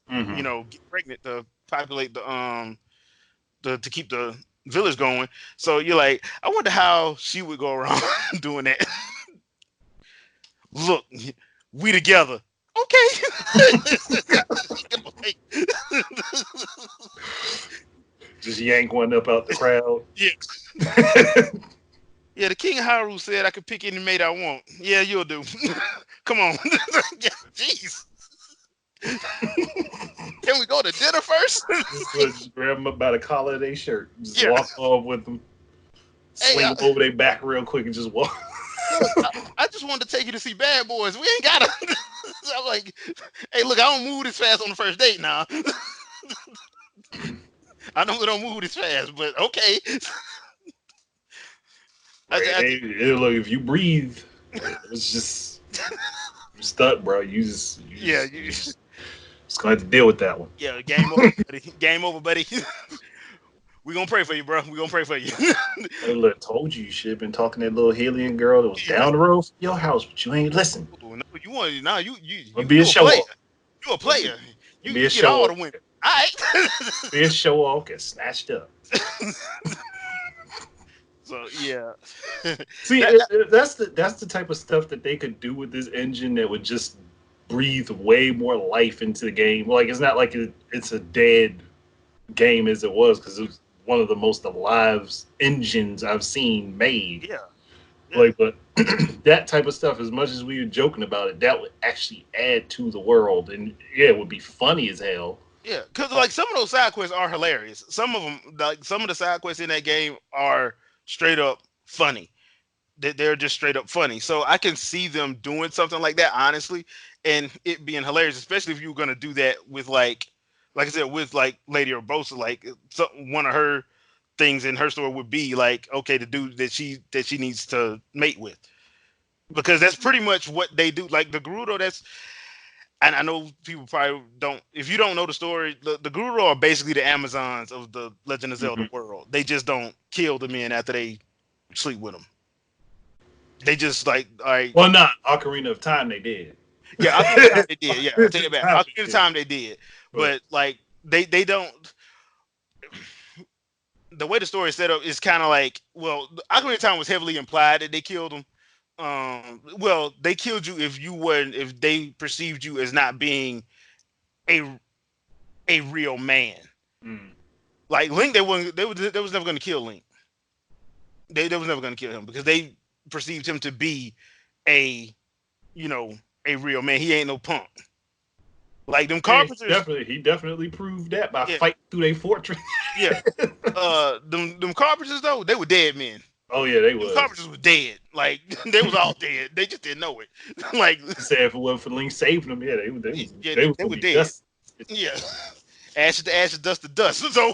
Hmm. get pregnant to populate to keep the village going. So you're like, I wonder how she would go around doing that. Look, we together. Okay. Just yank one up out the crowd. Yeah. Yeah, the King of Hyrule said I could pick any mate I want. Yeah, you'll do. Come on. Jeez. Can we go to dinner first? Just grab them up by the collar of their shirt. Just Yeah. walk off with them. Hey, Swing them over their back real quick and just walk. look, I just wanted to take you to see Bad Boys. We ain't gotta. I'm like, hey, look, I don't move this fast on the first date now. I know we don't move this fast, but okay. Right? Look, if you breathe, it's just you're stuck, bro. Yeah, just gonna have to deal with that one. yeah, game over, buddy. Game over, buddy. We gonna pray for you, bro. We gonna pray for you. Hey, look, told you should have been talking to that little alien girl that was Yeah. down the road from your house, but you ain't listen. No, you want now? You Be a you a show player. off. You a player. You Be a get show all off. the women. All right. Be a show off, get snatched up. So yeah. See, That- that's the type of stuff that they could do with this engine that would just breathe way more life into the game. Like it's not like it's a dead game as it was because it was one of the most alive engines I've seen made. yeah. Like, but that type of stuff, as much as we were joking about it, that would actually add to the world, and yeah, it would be funny as hell. Yeah, because like some of those side quests are hilarious. Some of them, like some of the side quests in that game, are straight up funny. They're just straight up funny. So I can see them doing something like that, honestly, and it being hilarious, especially if you were gonna do that with like I said, with like Lady Urbosa, like one of her things in her story would be like, okay, the dude that she needs to mate with, because that's pretty much what they do. Like the Gerudo, and I know people probably don't. If you don't know the story, the Gerudo are basically the Amazons of the Legend of Zelda Mhm. world. They just don't kill the men after they sleep with them. They just like, all right, Well, not Ocarina of Time, they did. yeah, Ocarina of Time they did. Yeah, I take it back. Time Ocarina of Time they did, But but like they don't. The way the story is set up is kind of like, well, Ocarina of Time was heavily implied that they killed them. Well, they killed you if they perceived you as not being a real man. mm, Like Link, they was never going to kill Link. They was never going to kill him because they perceived him to be a you know a real man. He ain't no punk. Like them yeah, carpenters, he definitely proved that by yeah, fighting through their fortress. yeah. Them carpenters though, they were dead men. Oh yeah, they Them was. carpenters were dead. Like they was all dead. They just didn't know it. Like Say if it wasn't for Link saving them, yeah, yeah, they was they gonna were be dead. dust. Yeah, ashes to ashes, dust to dust. So,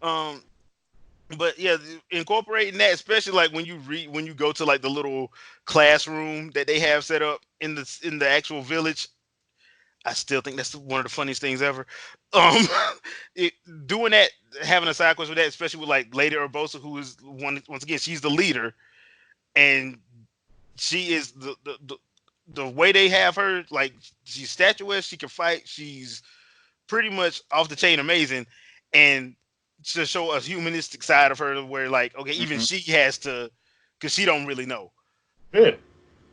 um, but yeah, incorporating that, especially like when you go to like the little classroom that they have set up in the actual village, I still think that's one of the funniest things ever. Um, it, doing that, having a side quest with that, especially with like Lady Urbosa, who is once again she's the leader, and she is the way they have her, like she's statuesque, she can fight, she's pretty much off the chain amazing, and to show a humanistic side of her where like okay, even Mhm. she has to, because she don't really know, Yeah,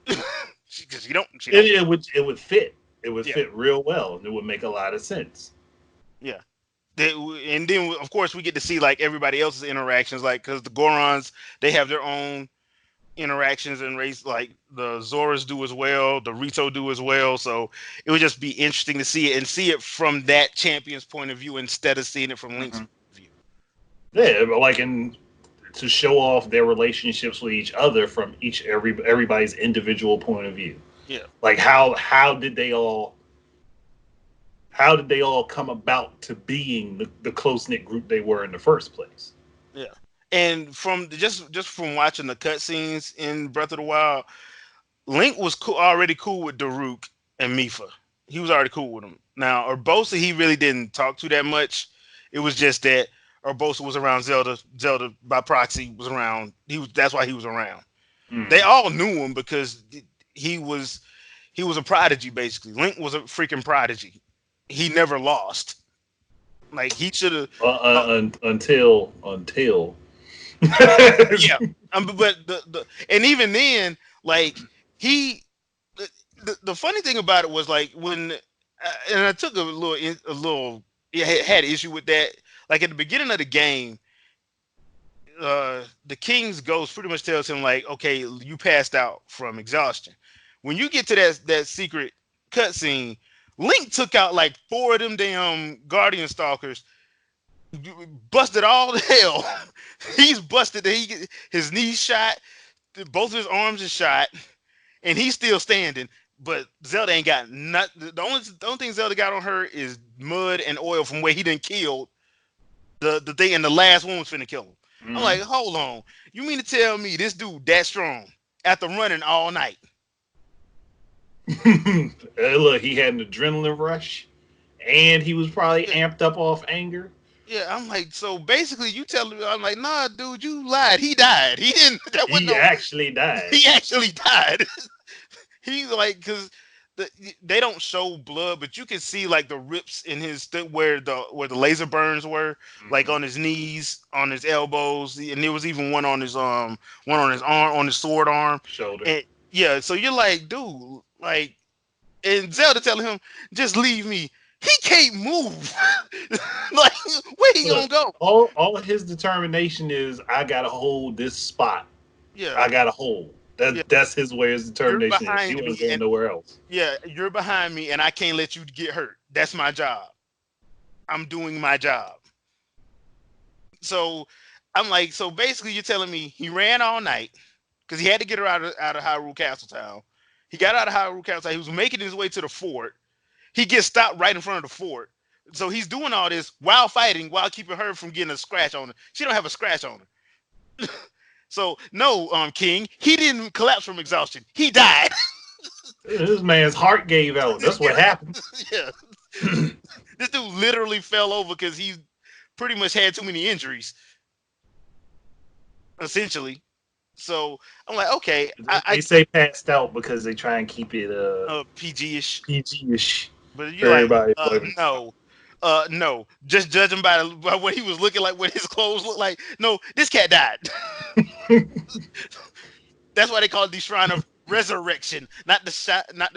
because she don't it would fit. It would yeah. fit real well, and it would make a lot of sense. Yeah. And then of course we get to see like everybody else's interactions, like because the Gorons they have their own interactions and race, like the Zoras do as well, the Rito do as well. So it would just be interesting to see it and see it from that champion's point of view instead of seeing it from Link's Hmm. point of view. Yeah, but like in to show off their relationships with each other from everybody's individual point of view. Yeah, Like how did they all come about to being the close knit group they were in the first place? yeah. And from just from watching the cutscenes in Breath of the Wild, Link was already cool with Daruk and Mifa. He was already cool with him. Now, Urbosa, he really didn't talk to that much. It was just that Urbosa was around Zelda. Zelda by proxy was around. That's why he was around. They Mm. all knew him because he was he was a prodigy basically. Link was a freaking prodigy. He never lost. Like he should have. Until Yeah. But and even then, like he, the funny thing about it was like when and I took a little yeah, had issue with that. Like at the beginning of the game, the king's ghost pretty much tells him like, okay, you passed out from exhaustion. When you get to that secret cutscene, Link took out like four of them damn guardian stalkers, busted all the hell. He's busted. His knees shot, both of his arms is shot, and he's still standing. But Zelda ain't got nothing. The only thing Zelda got on her is mud and oil from where he didn't kill the thing, and the last one was finna kill him. I'm like, Mhm. hold on. You mean to tell me this dude that strong after running all night? Hey, look, he had an adrenaline rush, and he was probably Yeah, amped up off anger. yeah. I'm like, so basically, you telling me? I'm like, nah, dude, you lied. He died. He didn't. That wasn't He no. actually died. He actually died. He like because they don't show blood, but you can see like the rips in his where the laser burns were, like Mhm. on his knees, on his elbows, and there was even one on his arm, on his sword arm, Shoulder. and yeah. So you're like, dude, like, and Zelda telling him, just leave me. He can't move. Like, where he gonna Look, go? all his determination is I gotta hold this spot. Yeah, I gotta hold. yeah. That's his way. His You're determination is he behind wasn't me, going and nowhere else. yeah, you're behind me, and I can't let you get hurt. That's my job. I'm doing my job. So I'm like, so basically, you're telling me he ran all night because he had to get her out of Hyrule Castle Town. He got out of Hyrule Castle Town. He was making his way to the fort. He gets stopped right in front of the fort. So he's doing all this while fighting, while keeping her from getting a scratch on her. She don't have a scratch on her. So no, King, he didn't collapse from exhaustion. He died. This man's heart gave out. That's what Yeah, happened. yeah. This dude literally fell over because he pretty much had too many injuries, essentially. So I'm like, okay, They say passed out because they try and keep it PG-ish, PG-ish but for you're like, everybody. no, no. Just judging by what he was looking like, what his clothes looked like. No, this cat died. That's why they call it the Shrine of Resurrection, not the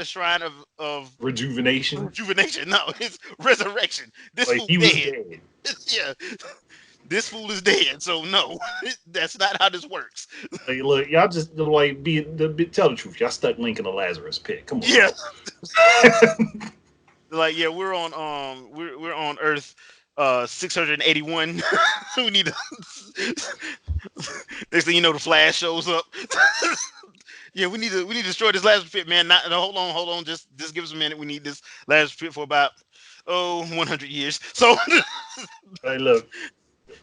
Shrine of Rejuvenation. Rejuvenation. No, it's Resurrection. This Like fool he was dead. dead. Yeah, this fool is dead. So no, that's not how this works. Like, look, y'all just like tell the truth. Y'all stuck Link in the Lazarus pit. Come on Yeah, now. like yeah, we're on Earth 681. We need to next thing you know the Flash shows up. Yeah, we need to destroy this Lazarus pit, man. Not no, hold on, just give us a minute. We need this Lazarus pit for about 100 years. So Like, look,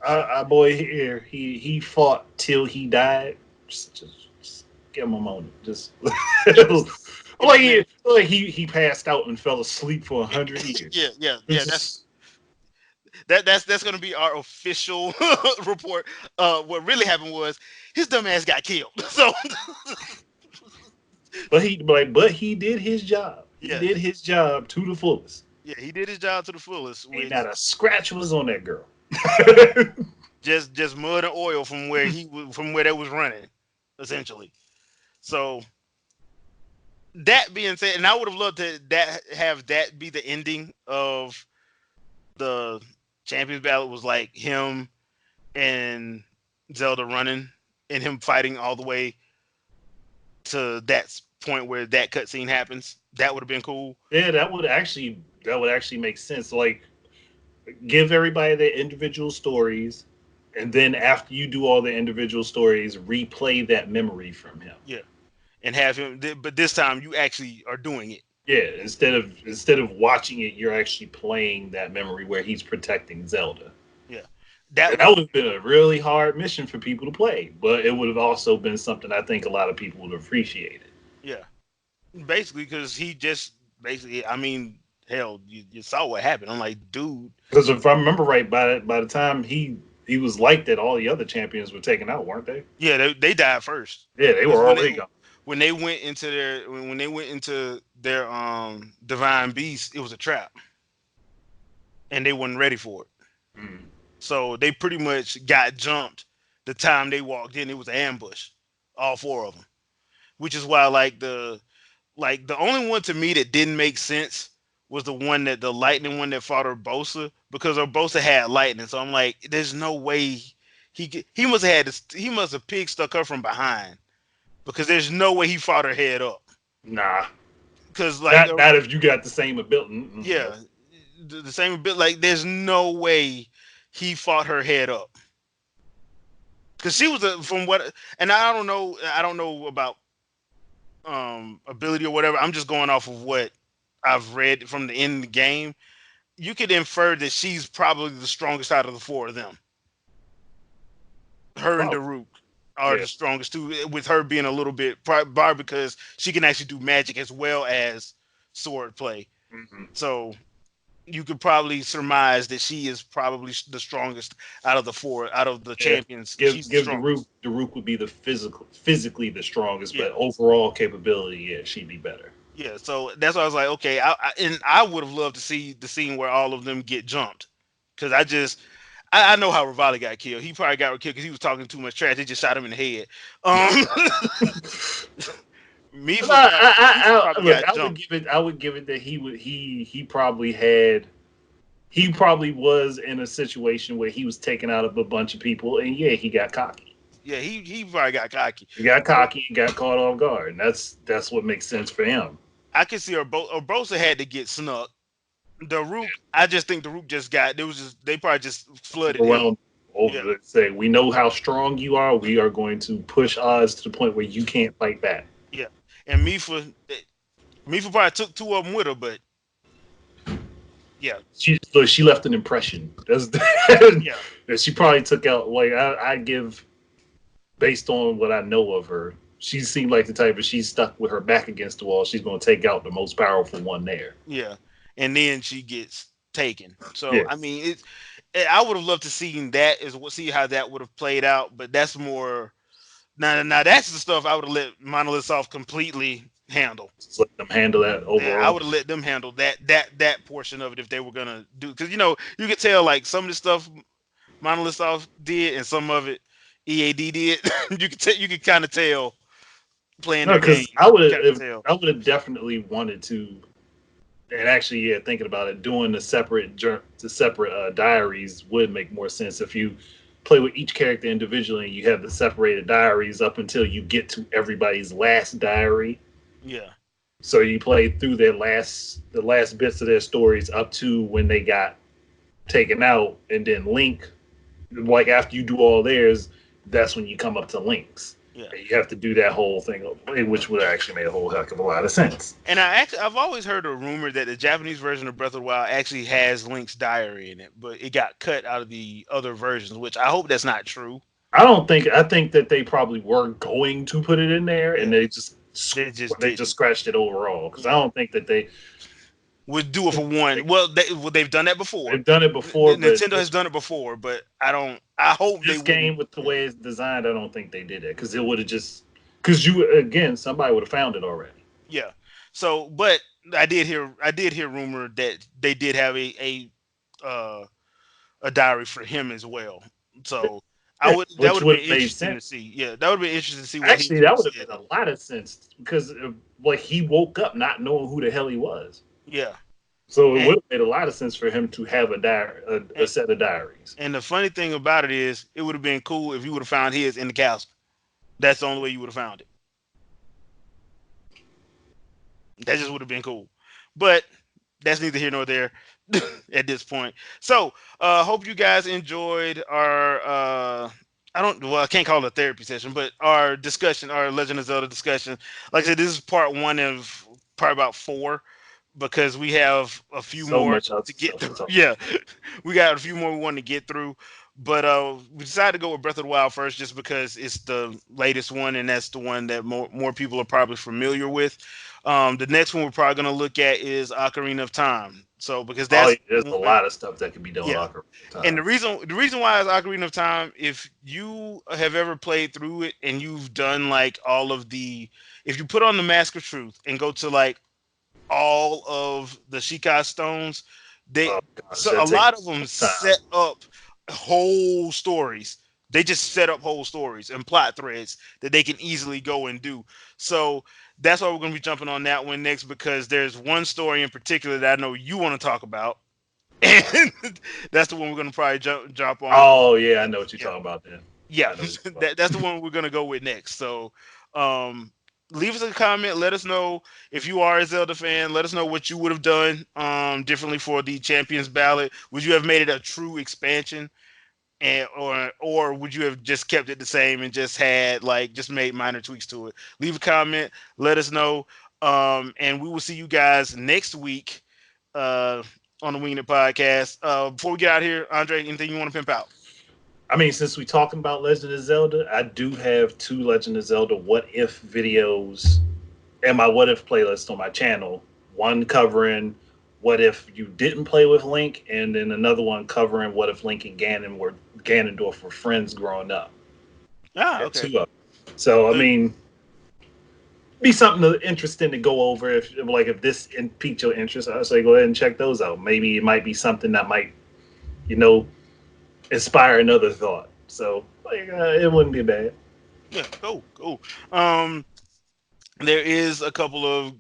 our boy here, he fought till he died. Just give him a moment. Just yeah, just give us a minute. like he passed out and fell asleep for 100 years. Yeah, yeah, yeah. It's That's just that's gonna be our official report. What really happened was his dumb ass got killed. So but he did his job. He yeah, did his job to the fullest. yeah, he did his job to the fullest, Ain't which not a scratch was on that girl. just mud and oil from where they was running, essentially. So that being said, and I would have loved to have that be the ending of the champions battle was like him and Zelda running and him fighting all the way to that point where that cutscene happens. That would have been cool. Yeah, that would actually make sense. Like give everybody their individual stories, and then after you do all the individual stories, replay that memory from him. Yeah, and have him, but this time you actually are doing it. Yeah, instead of watching it, you're actually playing that memory where he's protecting Zelda. Yeah, that And would that have. would have been a really hard mission for people to play, but it would have also been something I think a lot of people would have appreciated. Yeah, basically because he just basically. I mean, hell, you saw what happened. I'm like, dude. Because if I remember right, by the time he was like that, all the other champions were taken out, weren't they? Yeah, they died first Yeah, they because were already gone. when they went into their divine beast, it was a trap, and they weren't ready for it. Mm. So they pretty much got jumped the time they walked in. It was an ambush, all four of them. Which is why like the only one to me that didn't make sense was the lightning one that fought Urbosa because Urbosa had lightning. So I'm like, there's no way he must have had this, he must have pig stuck her from behind because there's no way he fought her head up. Nah, Because like not if you got the same ability. yeah, the same bit like there's no way he fought her head up because she was from what, and I don't know about ability or whatever. I'm just going off of what I've read from the end of the game. You could infer that she's probably the strongest out of the four of them. Her and Probably. Daruk are Yeah. the strongest too, with her being a little bit bar because she can actually do magic as well as sword play. Mm-hmm. So you could probably surmise that she is probably the strongest out of the four, out of the Yeah. champions. Give She's the give strongest. Daruk would be the physically the strongest, Yeah, but overall capability, yeah, she'd be better. yeah. So that's why I was like, okay, and I would have loved to see the scene where all of them get jumped, because I know how Rivali got killed. He probably got killed because he was talking too much trash. They just shot him in the head. Um, No, Mifa probably look. got jumped. I would give it that he probably had. He probably was in a situation where he was taking out a bunch of people, and yeah, he got cocky. Yeah, he probably got cocky. He got But cocky and got caught off guard, and that's what makes sense for him. I can see Urbosa had to get snuck. Daruk, I just think Daruk just got. There was just they probably just flooded him. Around over Yeah, to say, we know how strong you are. We are going to push odds to the point where you can't fight back. yeah. And Mifa probably took two of them with her, but yeah, She left an impression. That's yeah, she probably took out. Like I give based on what I know of her, she seemed like the type of she's stuck with her back against the wall. She's going to take out the most powerful one there. yeah. And then she gets taken. So Yeah, I mean, I would have loved to see how that would have played out. But that's more now. That's the stuff I would have let Monolith Soft completely handle. just let them handle that Yeah, I overall. would have let them handle that portion of it if they were gonna do because you could tell like some of the stuff Monolith Soft did and some of it EAD did. You could kind of tell playing No, the because game. You kind of tell. I would have definitely wanted to, and actually, yeah, thinking about it, doing the separate diaries would make more sense if you play with each character individually and you have the separated diaries up until you get to everybody's last diary. Yeah, So you play through the last bits of their stories up to when they got taken out, and then Link, like after you do all theirs, that's when you come up to Link's. yeah. And you have to do that whole thing, which would actually make a whole heck of a lot of sense. And I've always heard a rumor that the Japanese version of Breath of the Wild actually has Link's diary in it, but it got cut out of the other versions, which I hope that's not true. I don't think I think that they probably were going to put it in there, and Yeah, they just they just didn't. scratched it overall because I Yeah, don't think that would do it for one. They've done that before. they've done it before, but Nintendo has done it before, but I don't. I hope they this wouldn't. game with the Yeah, way it's designed, I don't think they did it because it would have just because you again somebody would have found it already. yeah. So, but I did hear rumor that they did have uh, a diary for him as well. So I Yeah, would that which would have would been have made interesting to sense. see. Yeah, that would have been interesting to see what he Actually, would that have would have said. made a lot of sense because like he woke up not knowing who the hell he was. Yeah, So it and, would have made a lot of sense for him to have a diary, a and set of diaries. and the funny thing about it is, it would have been cool if you would have found his in the castle. That's the only way you would have found it. That just would have been cool. But that's neither here nor there at this point. So, hope you guys enjoyed our I can't call it a therapy session, but our discussion, our Legend of Zelda discussion. Like I said, this is part one of probably about four because we have a few So more much other to get stuff to through. talk Yeah, we got a few more we want to get through. But we decided to go with Breath of the Wild first just because it's the latest one and that's the one that more people are probably familiar with. The next one we're probably going to look at is Ocarina of Time. So because Oh, that's yeah, there's a one, lot of stuff that can be done with yeah. Ocarina of And Time. the reason why is Ocarina of Time, if you have ever played through it and you've done like all of the, if you put on the Mask of Truth and go to like all of the Shikai stones, they Oh gosh, so that a takes lot of them a long time. set up whole stories. They just set up whole stories and plot threads that they can easily go and do. So That's why we're going to be jumping on that one next because there's one story in particular that I know you want to talk about, and that's the one we're going to probably jump on. Oh yeah, I know what you're Yeah, talking about then. yeah, I know what you're talking that's the one we're going to go with next. So, um, leave us a comment. Let us know if you are a Zelda fan. Let us know what you would have done differently for the Champions Ballot. Would you have made it a true expansion? And or would you have just kept it the same and just had like just made minor tweaks to it? Leave a comment, let us know, and we will see you guys next week uh, on the Wingin' It podcast. Before we get out of here, Andre, anything you want to pimp out? I mean, since we talking about Legend of Zelda, I do have two Legend of Zelda what if videos and my what if playlist on my channel. One covering what if you didn't play with Link, and then another one covering what if Link and Ganondorf were friends growing up. Ah, Got two okay. of them. So I So, mean, be something interesting to go over if this piqued your interest. I would say go ahead and check those out. Maybe it might be something that might you know inspire another thought. So it wouldn't be bad. yeah, cool, cool. Um, there is a couple of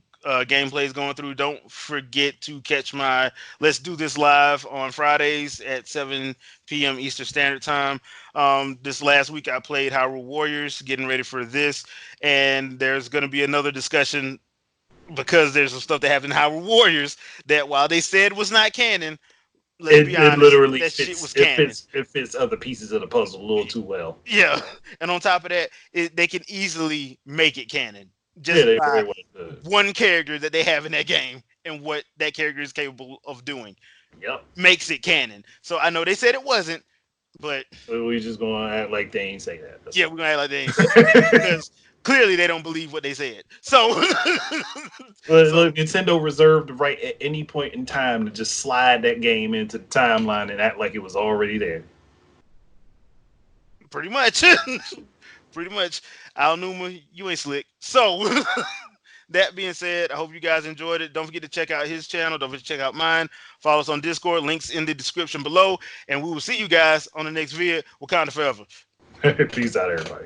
gameplays going through. Don't forget to catch my Let's Do This live on Fridays at 7 p.m. Eastern Standard Time. This last week I played Hyrule Warriors, getting ready for this, and there's going to be another discussion because there's some stuff that happened in Hyrule Warriors that while they said was not canon, let's be It honest, literally that shit fits. was canon. It fits other pieces of the puzzle a little too well. Yeah, and on top of that, they can easily make it canon Yeah, just they by very well could. one character that they have in that game and what that character is capable of doing Yep. makes it canon. So I know they said it wasn't, but So we just gonna act like they ain't say that. That's yeah, all. we're gonna act like they ain't say that because clearly they don't believe what they said. So, Look, so Nintendo reserved the right at any point in time to just slide that game into the timeline and act like it was already there. pretty much, pretty much, Al Numa, you ain't slick. So. That being said, I hope you guys enjoyed it. Don't forget to check out his channel. Don't forget to check out mine. Follow us on Discord. Links in the description below. And we will see you guys on the next vid. Wakanda forever. Peace out, everybody.